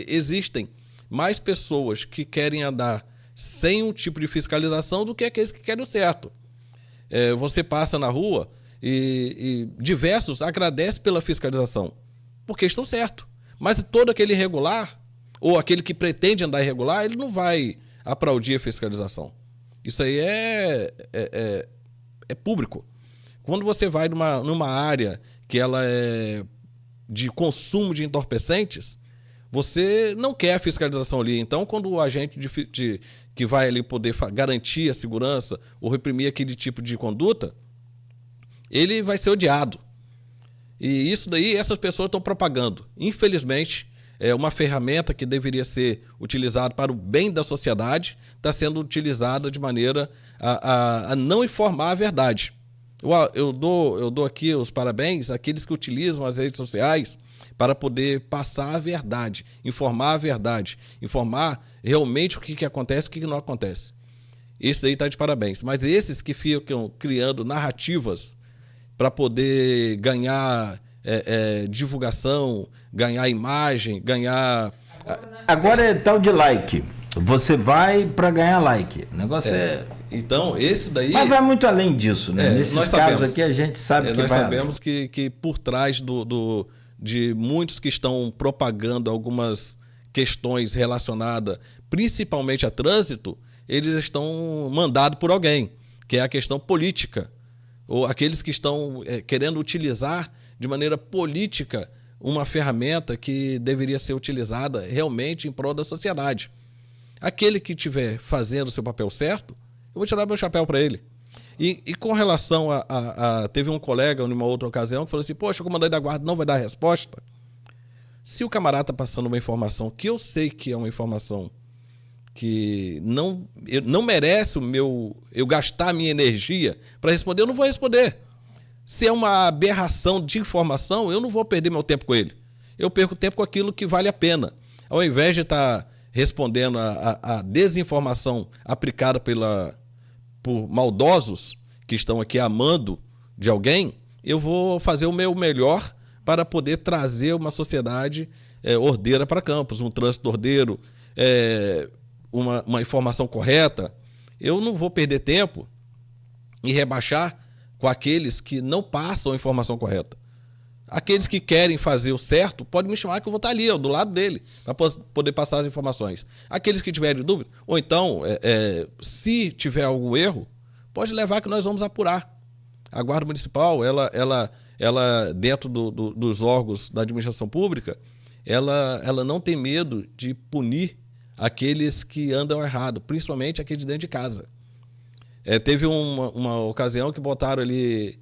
existem mais pessoas que querem andar sem um tipo de fiscalização do que aqueles que querem o certo. Você passa na rua e diversos agradecem pela fiscalização, porque estão certos. Mas todo aquele irregular, ou aquele que pretende andar irregular, ele não vai aplaudir a fiscalização. Isso aí é público. Quando você vai numa área que ela é de consumo de entorpecentes, você não quer a fiscalização ali. Então, quando o agente que vai ali poder garantir a segurança ou reprimir aquele tipo de conduta, ele vai ser odiado. E isso daí, essas pessoas estão propagando. Infelizmente, é uma ferramenta que deveria ser utilizada para o bem da sociedade, está sendo utilizada de maneira a não informar a verdade. Eu dou aqui os parabéns àqueles que utilizam as redes sociais para poder passar a verdade, informar realmente o que acontece e o que não acontece. Esse aí está de parabéns. Mas esses que ficam criando narrativas para poder ganhar divulgação, ganhar imagem, ganhar... Agora é tal de like. Você vai para ganhar like. O negócio Então, esse daí... Mas vai muito além disso, né? Nesses casos aqui a gente sabe que nós vai sabemos que por trás de muitos que estão propagando algumas questões relacionadas principalmente a trânsito, eles estão mandados por alguém, que é a questão política. Ou aqueles que estão querendo utilizar de maneira política uma ferramenta que deveria ser utilizada realmente em prol da sociedade. Aquele que estiver fazendo o seu papel certo, eu vou tirar meu chapéu para ele. E com relação teve um colega em uma outra ocasião que falou assim, poxa, o comandante da guarda não vai dar resposta. Se o camarada está passando uma informação que eu sei que é uma informação que não merece eu gastar a minha energia para responder, eu não vou responder. Se é uma aberração de informação, eu não vou perder meu tempo com ele. Eu perco tempo com aquilo que vale a pena. Ao invés de estar respondendo a desinformação aplicada por maldosos que estão aqui amando de alguém, eu vou fazer o meu melhor para poder trazer uma sociedade ordeira para Campos, um trânsito ordeiro, uma informação correta. Eu não vou perder tempo e rebaixar com aqueles que não passam a informação correta. Aqueles que querem fazer o certo, podem me chamar que eu vou estar ali, do lado dele, para poder passar as informações. Aqueles que tiverem dúvida, ou então, se tiver algum erro, pode levar que nós vamos apurar. A Guarda Municipal, ela dentro dos órgãos da administração pública, ela não tem medo de punir aqueles que andam errado, principalmente aqueles de dentro de casa. Teve uma ocasião que botaram ali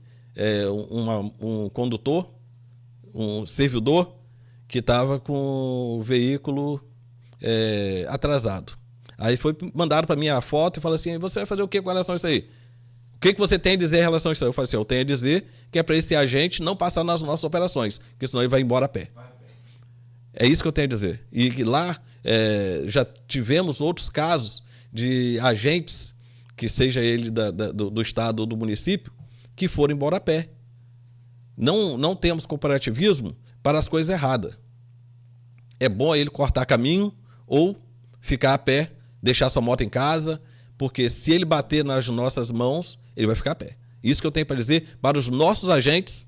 um condutor, um servidor, que estava com o veículo atrasado. Aí mandaram para mim a foto e falaram assim, você vai fazer o que com relação a isso aí? O que você tem a dizer em relação a isso aí? Eu falei assim, eu tenho a dizer que é para esse agente não passar nas nossas operações, porque senão ele vai embora a pé. É isso que eu tenho a dizer. E lá já tivemos outros casos de agentes, que seja ele do estado ou do município, que foram embora a pé. Não temos cooperativismo para as coisas erradas. É bom ele cortar caminho ou ficar a pé, deixar sua moto em casa, porque se ele bater nas nossas mãos, ele vai ficar a pé. Isso que eu tenho para dizer para os nossos agentes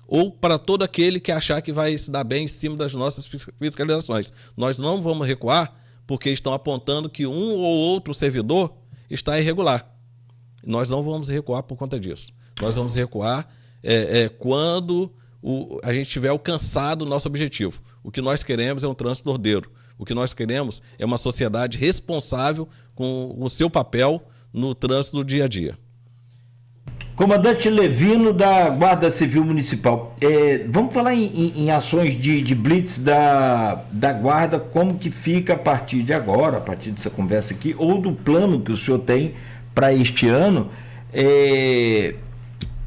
ou para todo aquele que achar que vai se dar bem em cima das nossas fiscalizações. Nós não vamos recuar porque estão apontando que um ou outro servidor está irregular. Nós não vamos recuar por conta disso. Nós vamos recuar quando a gente tiver alcançado o nosso objetivo. O que nós queremos é um trânsito ordeiro. O que nós queremos é uma sociedade responsável com o seu papel no trânsito do dia a dia. Comandante Levino, da Guarda Civil Municipal. Vamos falar em ações de blitz da Guarda, como que fica a partir de agora, a partir dessa conversa aqui, ou do plano que o senhor tem para este ano.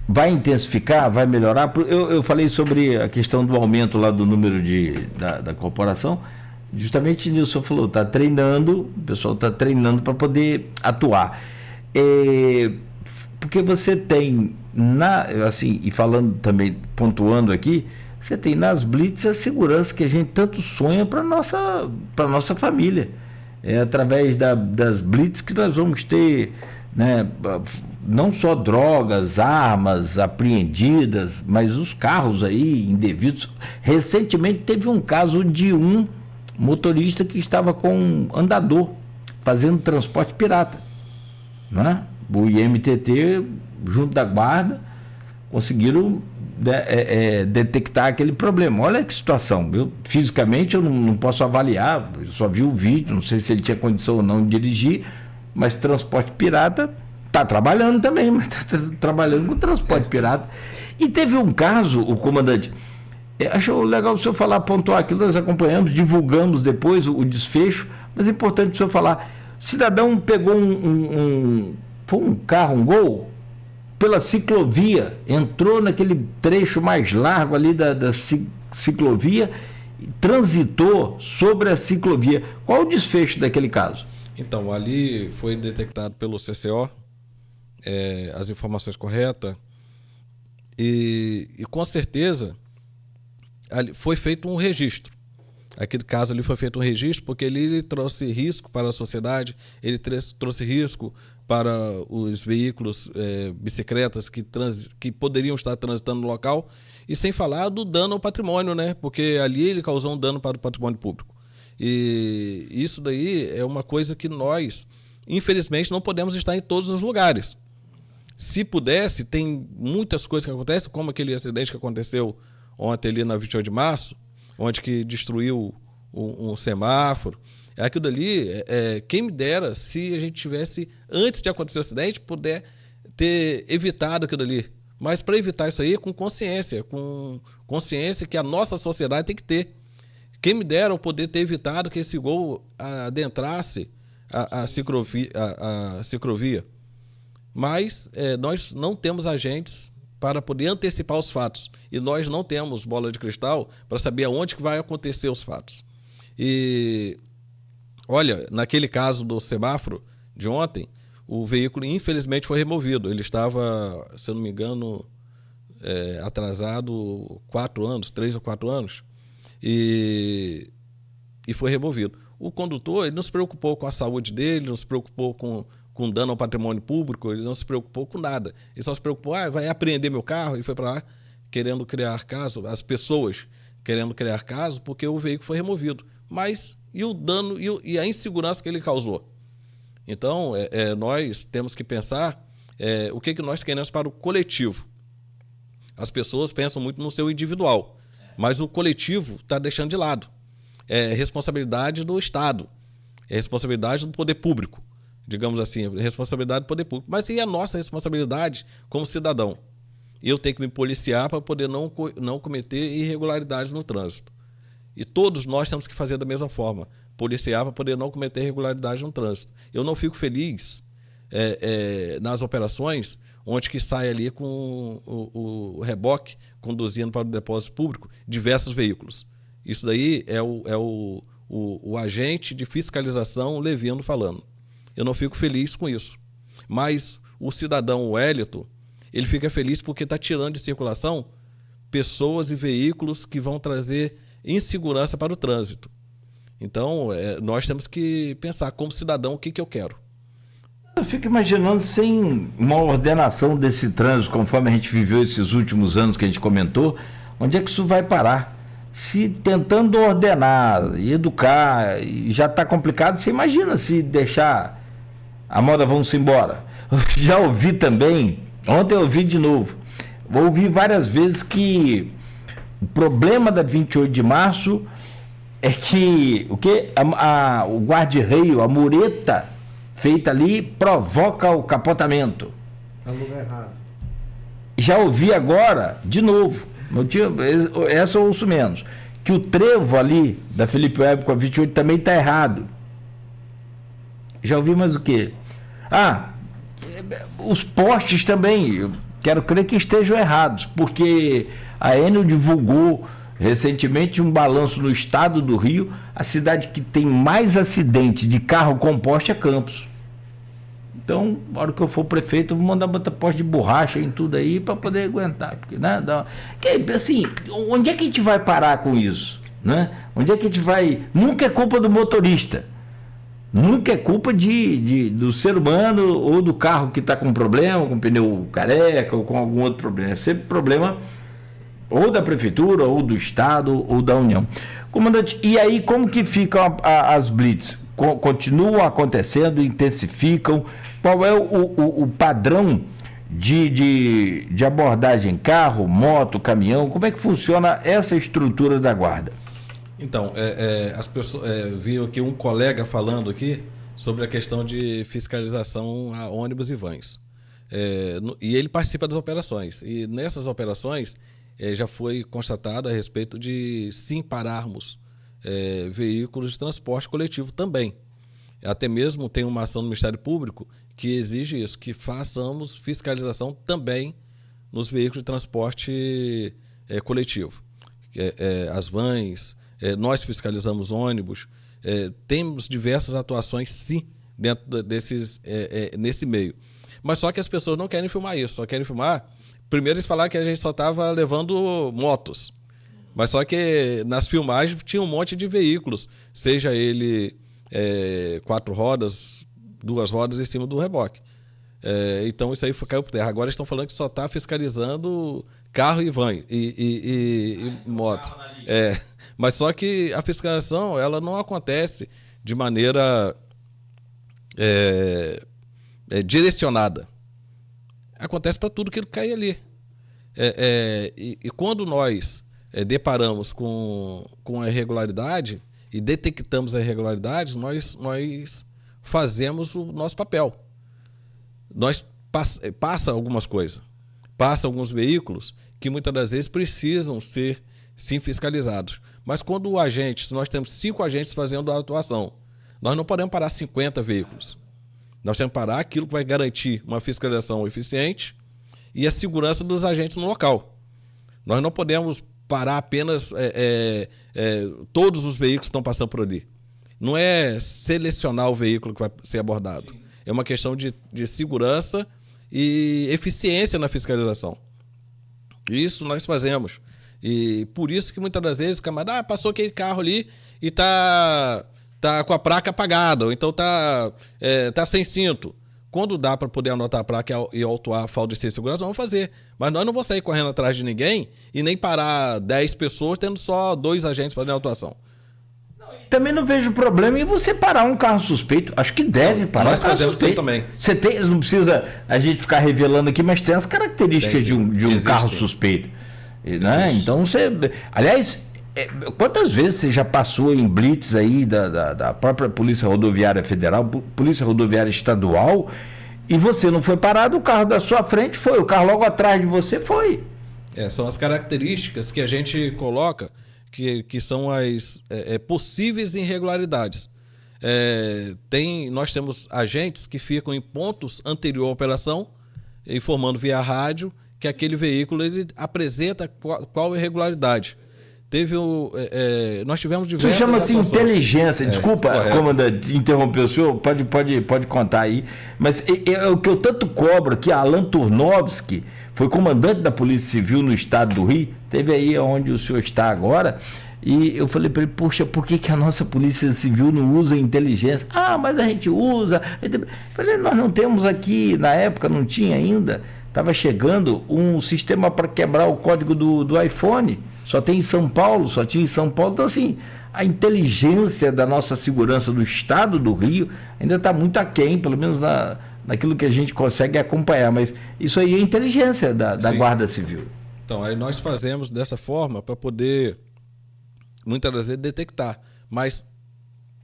Vai intensificar, vai melhorar? Eu falei sobre a questão do aumento lá do número da corporação. justamente o Nilson falou, está treinando, o pessoal está treinando para poder atuar. Porque você tem, assim, e falando também, pontuando aqui, você tem nas blitz a segurança que a gente tanto sonha para nossa família. É através das blitz que nós vamos ter, né, não só drogas, armas apreendidas, mas os carros aí indevidos. Recentemente teve um caso de um motorista que estava com um andador fazendo transporte pirata, né? O IMTT, junto da guarda, conseguiram detectar aquele problema. Olha que situação. Fisicamente eu não posso avaliar, eu só vi o vídeo, não sei se ele tinha condição ou não de dirigir, mas transporte pirata está trabalhando também, mas está trabalhando com transporte pirata. E teve um caso, o comandante, acho legal o senhor falar, pontuar aquilo, nós acompanhamos, divulgamos depois o desfecho, mas é importante o senhor falar. O cidadão pegou foi um carro, um Gol, pela ciclovia, entrou naquele trecho mais largo ali da ciclovia, transitou sobre a ciclovia. Qual o desfecho daquele caso? Então, ali foi detectado pelo CCO as informações corretas e com certeza ali foi feito um registro. Aquele caso ali foi feito um registro porque ele trouxe risco para a sociedade, ele trouxe risco para os veículos, bicicletas que poderiam estar transitando no local, e sem falar do dano ao patrimônio, né? Porque ali ele causou um dano para o patrimônio público. E isso daí é uma coisa que nós, infelizmente, não podemos estar em todos os lugares. Se pudesse, tem muitas coisas que acontecem, como aquele acidente que aconteceu ontem ali na 28 de março, onde que destruiu um semáforo. Aquilo dali, quem me dera se a gente tivesse, antes de acontecer o acidente, puder ter evitado aquilo ali. Mas para evitar isso aí, com consciência que a nossa sociedade tem que ter. Quem me dera eu poder ter evitado que esse Gol adentrasse a ciclovia. Mas nós não temos agentes para poder antecipar os fatos. E nós não temos bola de cristal para saber aonde que vai acontecer os fatos. E olha, naquele caso do semáforo de ontem, o veículo infelizmente foi removido. Ele estava, se eu não me engano, atrasado 3 ou 4 anos, e foi removido. O condutor, ele não se preocupou com a saúde dele, não se preocupou com dano ao patrimônio público, ele não se preocupou com nada. Ele só se preocupou, vai apreender meu carro, e foi para lá querendo criar caso, as pessoas querendo criar caso, porque o veículo foi removido. Mas e o dano e a insegurança que ele causou? Então, nós temos que pensar o que nós queremos para o coletivo. As pessoas pensam muito no seu individual, mas o coletivo está deixando de lado. É responsabilidade do Estado, é responsabilidade do poder público, digamos assim, responsabilidade do poder público. Mas e a nossa responsabilidade como cidadão? Eu tenho que me policiar para poder não cometer irregularidades no trânsito. E todos nós temos que fazer da mesma forma, policiar para poder não cometer irregularidades no trânsito. Eu não fico feliz nas operações onde que sai ali com o reboque conduzindo para o depósito público diversos veículos. Isso daí é o agente de fiscalização Levino falando. Eu não fico feliz com isso. Mas o cidadão Wellington, ele fica feliz porque está tirando de circulação pessoas e veículos que vão trazer insegurança para o trânsito. Então, nós temos que pensar como cidadão o que eu quero. Eu fico imaginando, sem uma ordenação desse trânsito, conforme a gente viveu esses últimos anos que a gente comentou, onde é que isso vai parar? Se tentando ordenar e educar, já está complicado, você imagina se deixar a moda vamos embora. Eu já ouvi também, ontem eu ouvi de novo, ouvi várias vezes que o problema da 28 de março é que o guarda-reio, a mureta feita ali, provoca o capotamento. É o lugar errado. Já ouvi agora, de novo, essa eu ouço menos, que o trevo ali da Felipe Web com a 28 também está errado. Já ouvi mais o quê? Os postes também, eu quero crer que estejam errados, porque a Enel divulgou Recentemente, um balanço no estado do Rio, a cidade que tem mais acidente de carro com poste é Campos. Então, na hora que eu for prefeito, eu vou mandar botar poste de borracha em tudo aí para poder aguentar. Porque, né, assim, onde é que a gente vai parar com isso? Né? Onde é que a gente vai... Nunca é culpa do motorista. Nunca é culpa do ser humano ou do carro que está com problema, com pneu careca ou com algum outro problema. É sempre problema ou da prefeitura, ou do estado, ou da União. Comandante, e aí como que ficam as blitz? Continuam acontecendo, intensificam? Qual é o padrão de abordagem? Carro, moto, caminhão? Como é que funciona essa estrutura da guarda? Então, as pessoas viram aqui um colega falando aqui sobre a questão de fiscalização a ônibus e vans. E ele participa das operações. E nessas operações já foi constatado a respeito de sim pararmos veículos de transporte coletivo também. Até mesmo tem uma ação do Ministério Público que exige isso, que façamos fiscalização também nos veículos de transporte coletivo. As vans, nós fiscalizamos ônibus, temos diversas atuações sim dentro nesse meio. Mas só que as pessoas não querem filmar isso, só querem filmar. Primeiro eles falaram que a gente só estava levando motos, mas só que nas filmagens tinha um monte de veículos, seja ele 4 rodas, 2 rodas em cima do reboque. Então isso aí caiu por terra. Agora estão falando que só está fiscalizando carro e van e motos. Mas só que a fiscalização ela não acontece de maneira direcionada. Acontece para tudo que cai ali. E quando nós deparamos com a irregularidade e detectamos a irregularidade, nós fazemos o nosso papel. Nós passa algumas coisas. Passa alguns veículos que muitas das vezes precisam ser sim fiscalizados. Mas quando se nós temos 5 agentes fazendo a atuação, nós não podemos parar 50 veículos. Nós temos que parar aquilo que vai garantir uma fiscalização eficiente e a segurança dos agentes no local. Nós não podemos parar apenas todos os veículos que estão passando por ali. Não é selecionar o veículo que vai ser abordado. É uma questão de segurança e eficiência na fiscalização. Isso nós fazemos. E por isso que muitas das vezes o camarada passou aquele carro ali e está com a placa apagada, ou então tá sem cinto. Quando dá para poder anotar a placa e autuar a falta de segurança, vamos fazer. Mas nós não vamos sair correndo atrás de ninguém e nem parar 10 pessoas tendo só 2 agentes fazendo a autuação. Também não vejo problema em você parar um carro suspeito. Acho que deve parar. Nós fazemos isso também. Não precisa a gente ficar revelando aqui, mas tem as características de um carro suspeito. Né? Então aliás, quantas vezes você já passou em blitz aí da própria Polícia Rodoviária Federal, Polícia Rodoviária Estadual, e você não foi parado, o carro da sua frente foi, o carro logo atrás de você foi. São as características que a gente coloca que são as possíveis irregularidades. Nós temos agentes que ficam em pontos anterior à operação, informando via rádio que aquele veículo ele apresenta qual irregularidade. Nós tivemos diversas... Isso chama-se inteligência. Desculpa, comandante, interromper o senhor, pode contar aí. Mas o que eu tanto cobro aqui, Alan Turnovski, foi comandante da Polícia Civil no estado do Rio, teve aí onde o senhor está agora, e eu falei para ele, poxa, por que a nossa Polícia Civil não usa inteligência? Mas a gente usa. Eu falei, nós não temos aqui, na época não tinha ainda, estava chegando um sistema para quebrar o código do iPhone. Só tem em São Paulo, só tinha em São Paulo. Então, assim, a inteligência da nossa segurança do estado do Rio ainda está muito aquém, pelo menos naquilo que a gente consegue acompanhar. Mas isso aí é inteligência da Guarda Civil. Então, aí nós fazemos dessa forma para poder, muitas vezes, detectar. Mas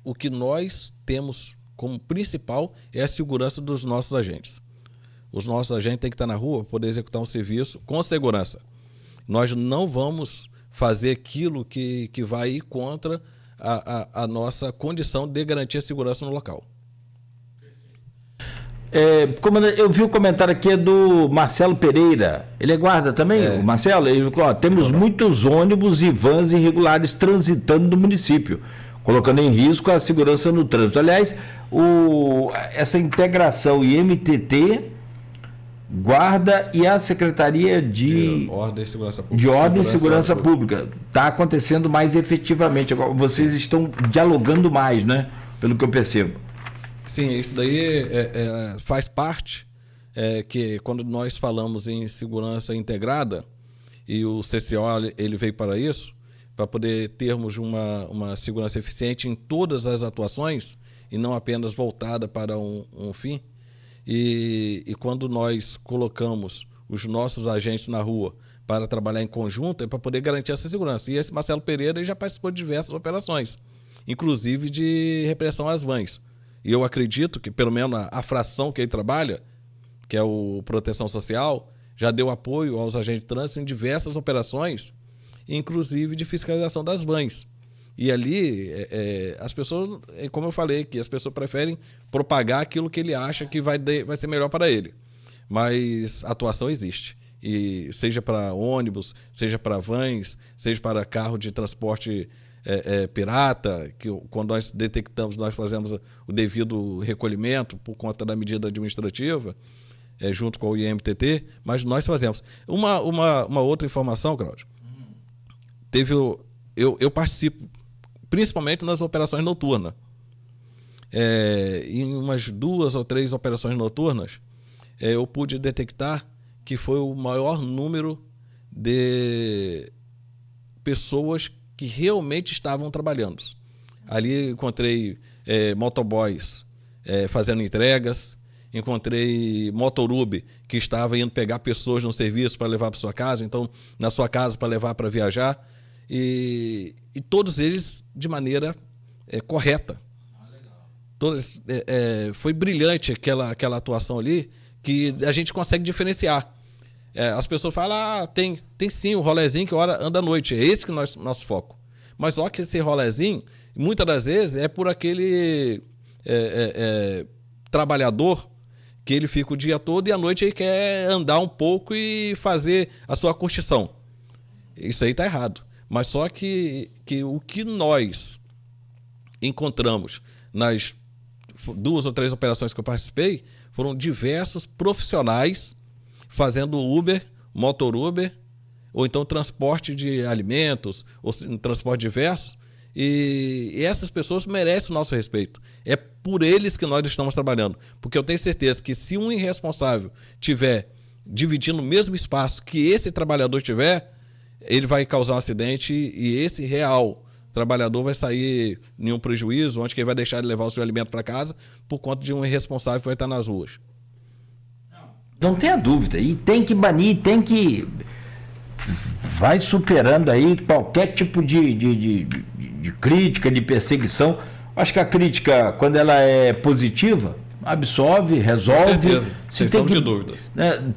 o que nós temos como principal é a segurança dos nossos agentes. Os nossos agentes têm que estar na rua para poder executar um serviço com segurança. Nós não vamos fazer aquilo que vai ir contra a nossa condição de garantir a segurança no local. Comandante, eu vi o comentário aqui do Marcelo Pereira. Ele é guarda também, o Marcelo? Temos muitos ônibus e vans irregulares transitando no município, colocando em risco a segurança no trânsito. Aliás, essa integração IMTT, Guarda e a Secretaria de Ordem e Segurança Pública está acontecendo mais efetivamente. Agora, vocês estão dialogando mais, né? Pelo que eu percebo. Sim, isso daí faz parte que quando nós falamos em segurança integrada, e o CCO ele veio para isso, para poder termos uma segurança eficiente em todas as atuações e não apenas voltada para um fim. E quando nós colocamos os nossos agentes na rua para trabalhar em conjunto, é para poder garantir essa segurança. E esse Marcelo Pereira ele já participou de diversas operações, inclusive de repressão às vans. E eu acredito que, pelo menos, a fração que ele trabalha, que é o Proteção Social, já deu apoio aos agentes de trânsito em diversas operações, inclusive de fiscalização das vans. E ali, as pessoas, como eu falei, que as pessoas preferem propagar aquilo que ele acha que vai ser melhor para ele. Mas a atuação existe. E seja para ônibus, seja para vans, seja para carro de transporte pirata, que quando nós detectamos, nós fazemos o devido recolhimento por conta da medida administrativa, junto com o IMTT, mas nós fazemos. Uma outra informação, Cláudio. Eu participo principalmente nas operações noturnas. Em umas 2 ou 3 operações noturnas, eu pude detectar que foi o maior número de pessoas que realmente estavam trabalhando. Ali encontrei motoboys fazendo entregas, encontrei motorube que estava indo pegar pessoas no serviço para levar para sua casa, então na sua casa para levar para viajar, e todos eles de maneira correta. Todos, foi brilhante aquela atuação ali, que a gente consegue diferenciar. As pessoas falam, tem sim o rolezinho que anda à noite, é esse que é nosso foco. Mas ó que esse rolezinho, muitas das vezes, é por aquele trabalhador que ele fica o dia todo e à noite ele quer andar um pouco e fazer a sua curtição. Isso aí está errado. Mas só que o que nós encontramos nas 2 ou 3 operações que eu participei foram diversos profissionais fazendo Uber, motor Uber, ou então transporte de alimentos, ou transporte diversos, e essas pessoas merecem o nosso respeito. É por eles que nós estamos trabalhando, porque eu tenho certeza que se um irresponsável tiver dividindo o mesmo espaço que esse trabalhador tiver, ele vai causar um acidente e esse real trabalhador vai sair em um prejuízo, onde que ele vai deixar de levar o seu alimento para casa por conta de um irresponsável que vai estar nas ruas. Não tenha dúvida. E tem que banir, vai superando aí qualquer tipo de crítica, de perseguição. Acho que a crítica, quando ela é positiva, absorve, resolve. Com certeza, sem sombra de dúvidas.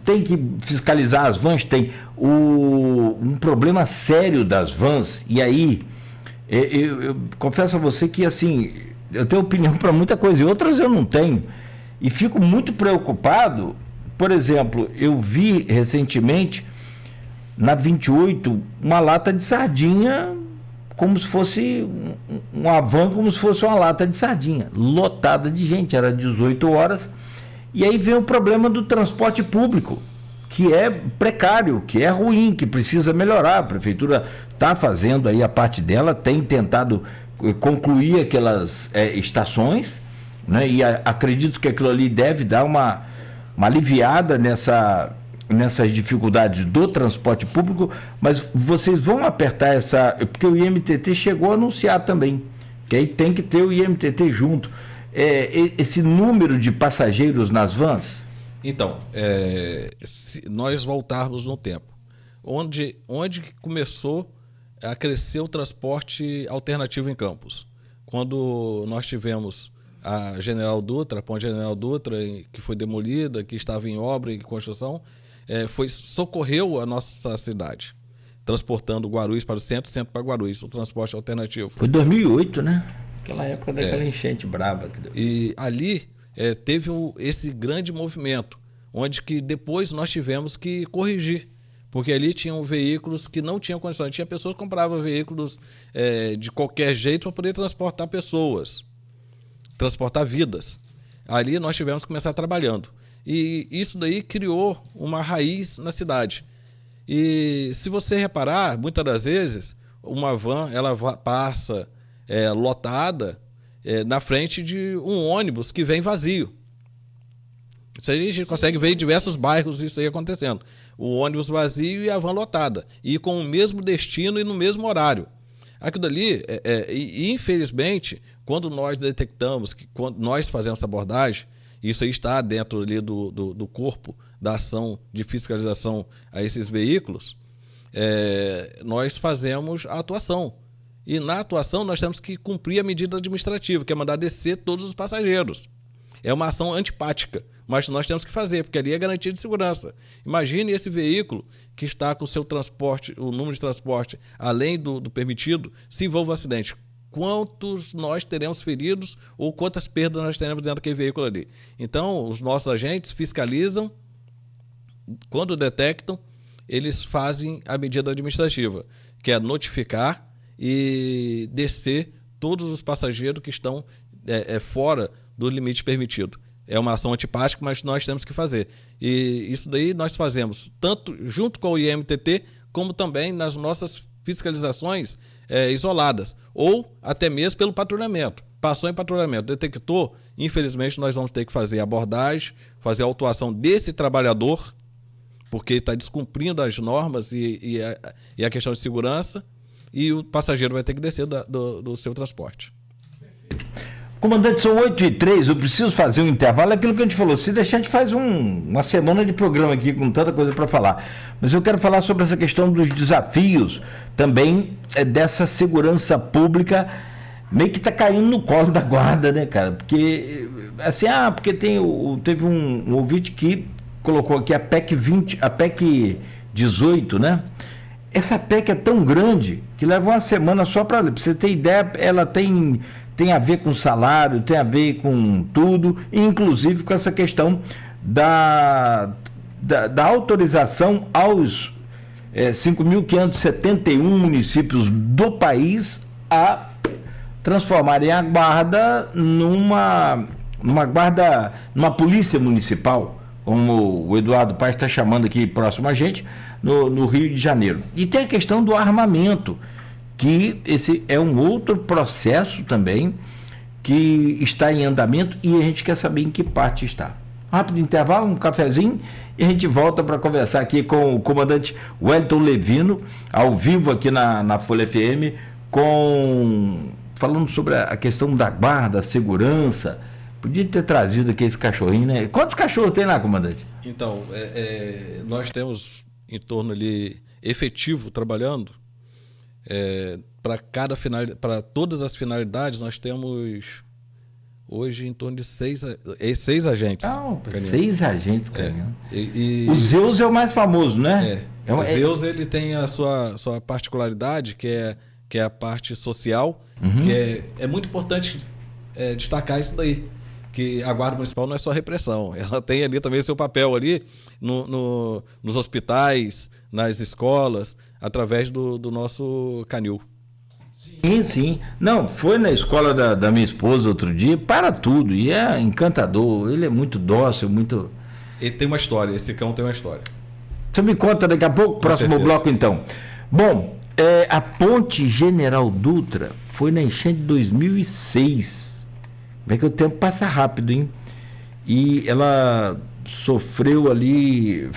Tem que fiscalizar as vans, tem um problema sério das vans, e aí eu confesso a você que assim, eu tenho opinião para muita coisa, e outras eu não tenho, e fico muito preocupado. Por exemplo, eu vi recentemente na 28 uma lata de sardinha, como se fosse uma van, como se fosse uma lata de sardinha, lotada de gente, era 18 horas, e aí vem o problema do transporte público, que é precário, que é ruim, que precisa melhorar. A prefeitura está fazendo aí a parte dela, tem tentado concluir aquelas estações, né, e acredito que aquilo ali deve dar uma aliviada nessas dificuldades do transporte público, mas vocês vão apertar porque o IMTT chegou a anunciar também, que aí tem que ter o IMTT junto. Esse número de passageiros nas vans? Então, se nós voltarmos no tempo, onde começou a crescer o transporte alternativo em Campos? Quando nós tivemos a General Dutra, a Ponte General Dutra, que foi demolida, que estava em obra e construção, socorreu a nossa cidade, transportando Guarulhos para o centro para Guarulhos, o transporte alternativo. Foi 2008, né? Aquela época daquela enchente brava. E ali teve esse grande movimento, onde que depois nós tivemos que corrigir, porque ali tinham veículos que não tinham condições. Tinha pessoas que compravam veículos de qualquer jeito para poder transportar pessoas, transportar vidas. Ali nós tivemos que começar trabalhando. E isso daí criou uma raiz na cidade. E se você reparar, muitas das vezes, uma van ela passa lotada na frente de um ônibus que vem vazio. Isso aí a gente consegue ver em diversos bairros isso aí acontecendo. O ônibus vazio e a van lotada. E com o mesmo destino e no mesmo horário. Aquilo ali, infelizmente, quando nós detectamos, quando nós fazemos essa abordagem, isso aí está dentro ali do corpo da ação de fiscalização a esses veículos, nós fazemos a atuação. E na atuação nós temos que cumprir a medida administrativa, que é mandar descer todos os passageiros. É uma ação antipática, mas nós temos que fazer, porque ali é garantia de segurança. Imagine esse veículo que está com o seu transporte, o número de transporte além do permitido, se envolve um acidente. Quantos nós teremos feridos ou quantas perdas nós teremos dentro daquele veículo ali. Então, os nossos agentes fiscalizam, quando detectam, eles fazem a medida administrativa, que é notificar e descer todos os passageiros que estão fora do limite permitido. É uma ação antipática, mas nós temos que fazer. E isso daí nós fazemos tanto junto com o IMTT, como também nas nossas fiscalizações isoladas, ou até mesmo pelo patrulhamento. Passou em patrulhamento, detectou, infelizmente nós vamos ter que fazer abordagem, fazer a autuação desse trabalhador, porque está descumprindo as normas e a questão de segurança, e o passageiro vai ter que descer do seu transporte. Comandante, são 8h03, eu preciso fazer um intervalo, é aquilo que a gente falou, se deixar a gente faz uma semana de programa aqui com tanta coisa para falar, mas eu quero falar sobre essa questão dos desafios também dessa segurança pública, meio que está caindo no colo da guarda, né, cara, porque assim, porque teve um ouvinte que colocou aqui a PEC 18, né, essa PEC é tão grande que leva uma semana só para você ter ideia, ela tem a ver com salário, tem a ver com tudo, inclusive com essa questão da autorização aos 5.571 municípios do país a transformarem a guarda numa polícia municipal, como o Eduardo Paes está chamando aqui próximo a gente, no Rio de Janeiro. E tem a questão do armamento, que esse é um outro processo também que está em andamento e a gente quer saber em que parte está. Rápido intervalo, um cafezinho e a gente volta para conversar aqui com o comandante Wellington Levino, ao vivo aqui na Folha FM, falando sobre a questão da guarda, segurança. Podia ter trazido aqui esse cachorrinho, né? Quantos cachorros tem lá, comandante? Então, nós temos em torno ali efetivo trabalhando. Para todas as finalidades, nós temos hoje em torno de seis agentes. 6 agentes, canhão. O Zeus é o mais famoso, né? O Zeus ele tem a sua particularidade, que é a parte social, que é muito importante destacar isso daí, que a Guarda Municipal não é só repressão, ela tem ali também o seu papel ali nos hospitais, nas escolas, através do nosso canil. Sim. Não, foi na escola da minha esposa outro dia, para tudo, e é encantador, ele é muito dócil, muito... Ele tem uma história, esse cão tem uma história. Você me conta daqui a pouco, próximo bloco então. Bom, a Ponte General Dutra foi na enchente de 2006. Como é que o tempo passa rápido, hein? E ela sofreu ali,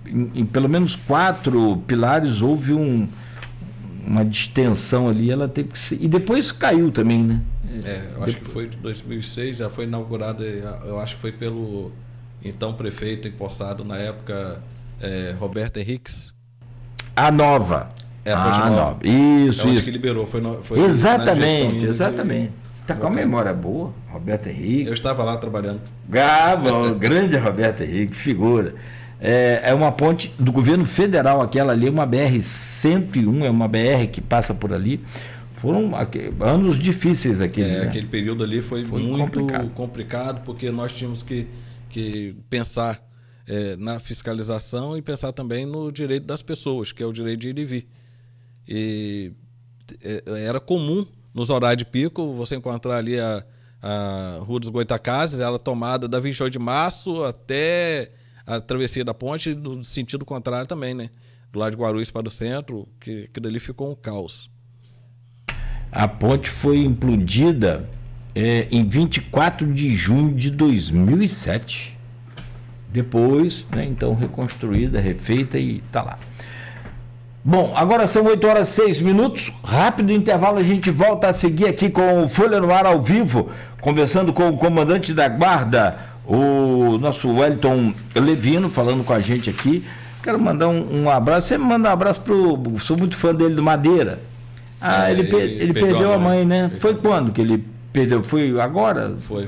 em pelo menos 4 pilares, houve uma distensão ali, ela teve que ser... E depois caiu também, né? Eu acho que foi de 2006, já foi inaugurada, eu acho que foi pelo então prefeito empossado na época, Roberto Henriques. A nova. A nova. Isso. Que liberou. Foi exatamente. Você está com a memória boa, Roberto Henrique. Eu estava lá trabalhando. Grande Roberto Henrique, figura. É uma ponte do governo federal, aquela ali, uma BR-101, é uma BR que passa por ali, Foram anos difíceis aqui. Né? Aquele período ali foi muito complicado, porque nós tínhamos que pensar na fiscalização e pensar também no direito das pessoas, que é o direito de ir e vir. E era comum, nos horários de pico, você encontrar ali a Rua dos Goitacazes, ela tomada da 28 de março até a travessia da ponte, no sentido contrário também, né? Do lado de Guarulhos para o centro, que dali ficou um caos. A ponte foi implodida em 24 de junho de 2007. Depois, né, então, reconstruída, refeita e tá lá. Bom, agora são 8h06. Rápido intervalo, a gente volta a seguir aqui com o Folha no Ar ao vivo, conversando com o comandante da guarda, o nosso Wellington Levino, falando com a gente aqui. Quero mandar um abraço. Você me manda um abraço sou muito fã dele, do Madeira. Ele perdeu a mãe, né? Foi quando que ele perdeu? Foi agora? Foi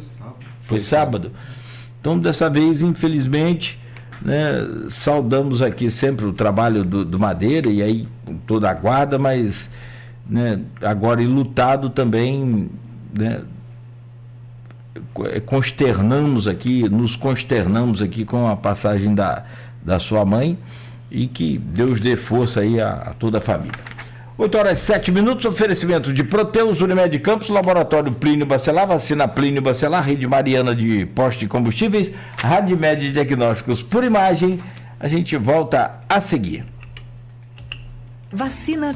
sábado. Foi sábado. Então, dessa vez, infelizmente, né, saudamos aqui sempre o trabalho do Madeira e aí toda a guarda, mas, né, agora enlutado também, né, nos consternamos aqui com a passagem da sua mãe e que Deus dê força aí a toda a família. 8h07, oferecimento de Proteus, Unimed Campos, Laboratório Plínio Bacelar, Vacina Plínio Bacelar, Rede Mariana de Postos de Combustíveis, Radmed Diagnósticos por Imagem. A gente volta a seguir. Vacina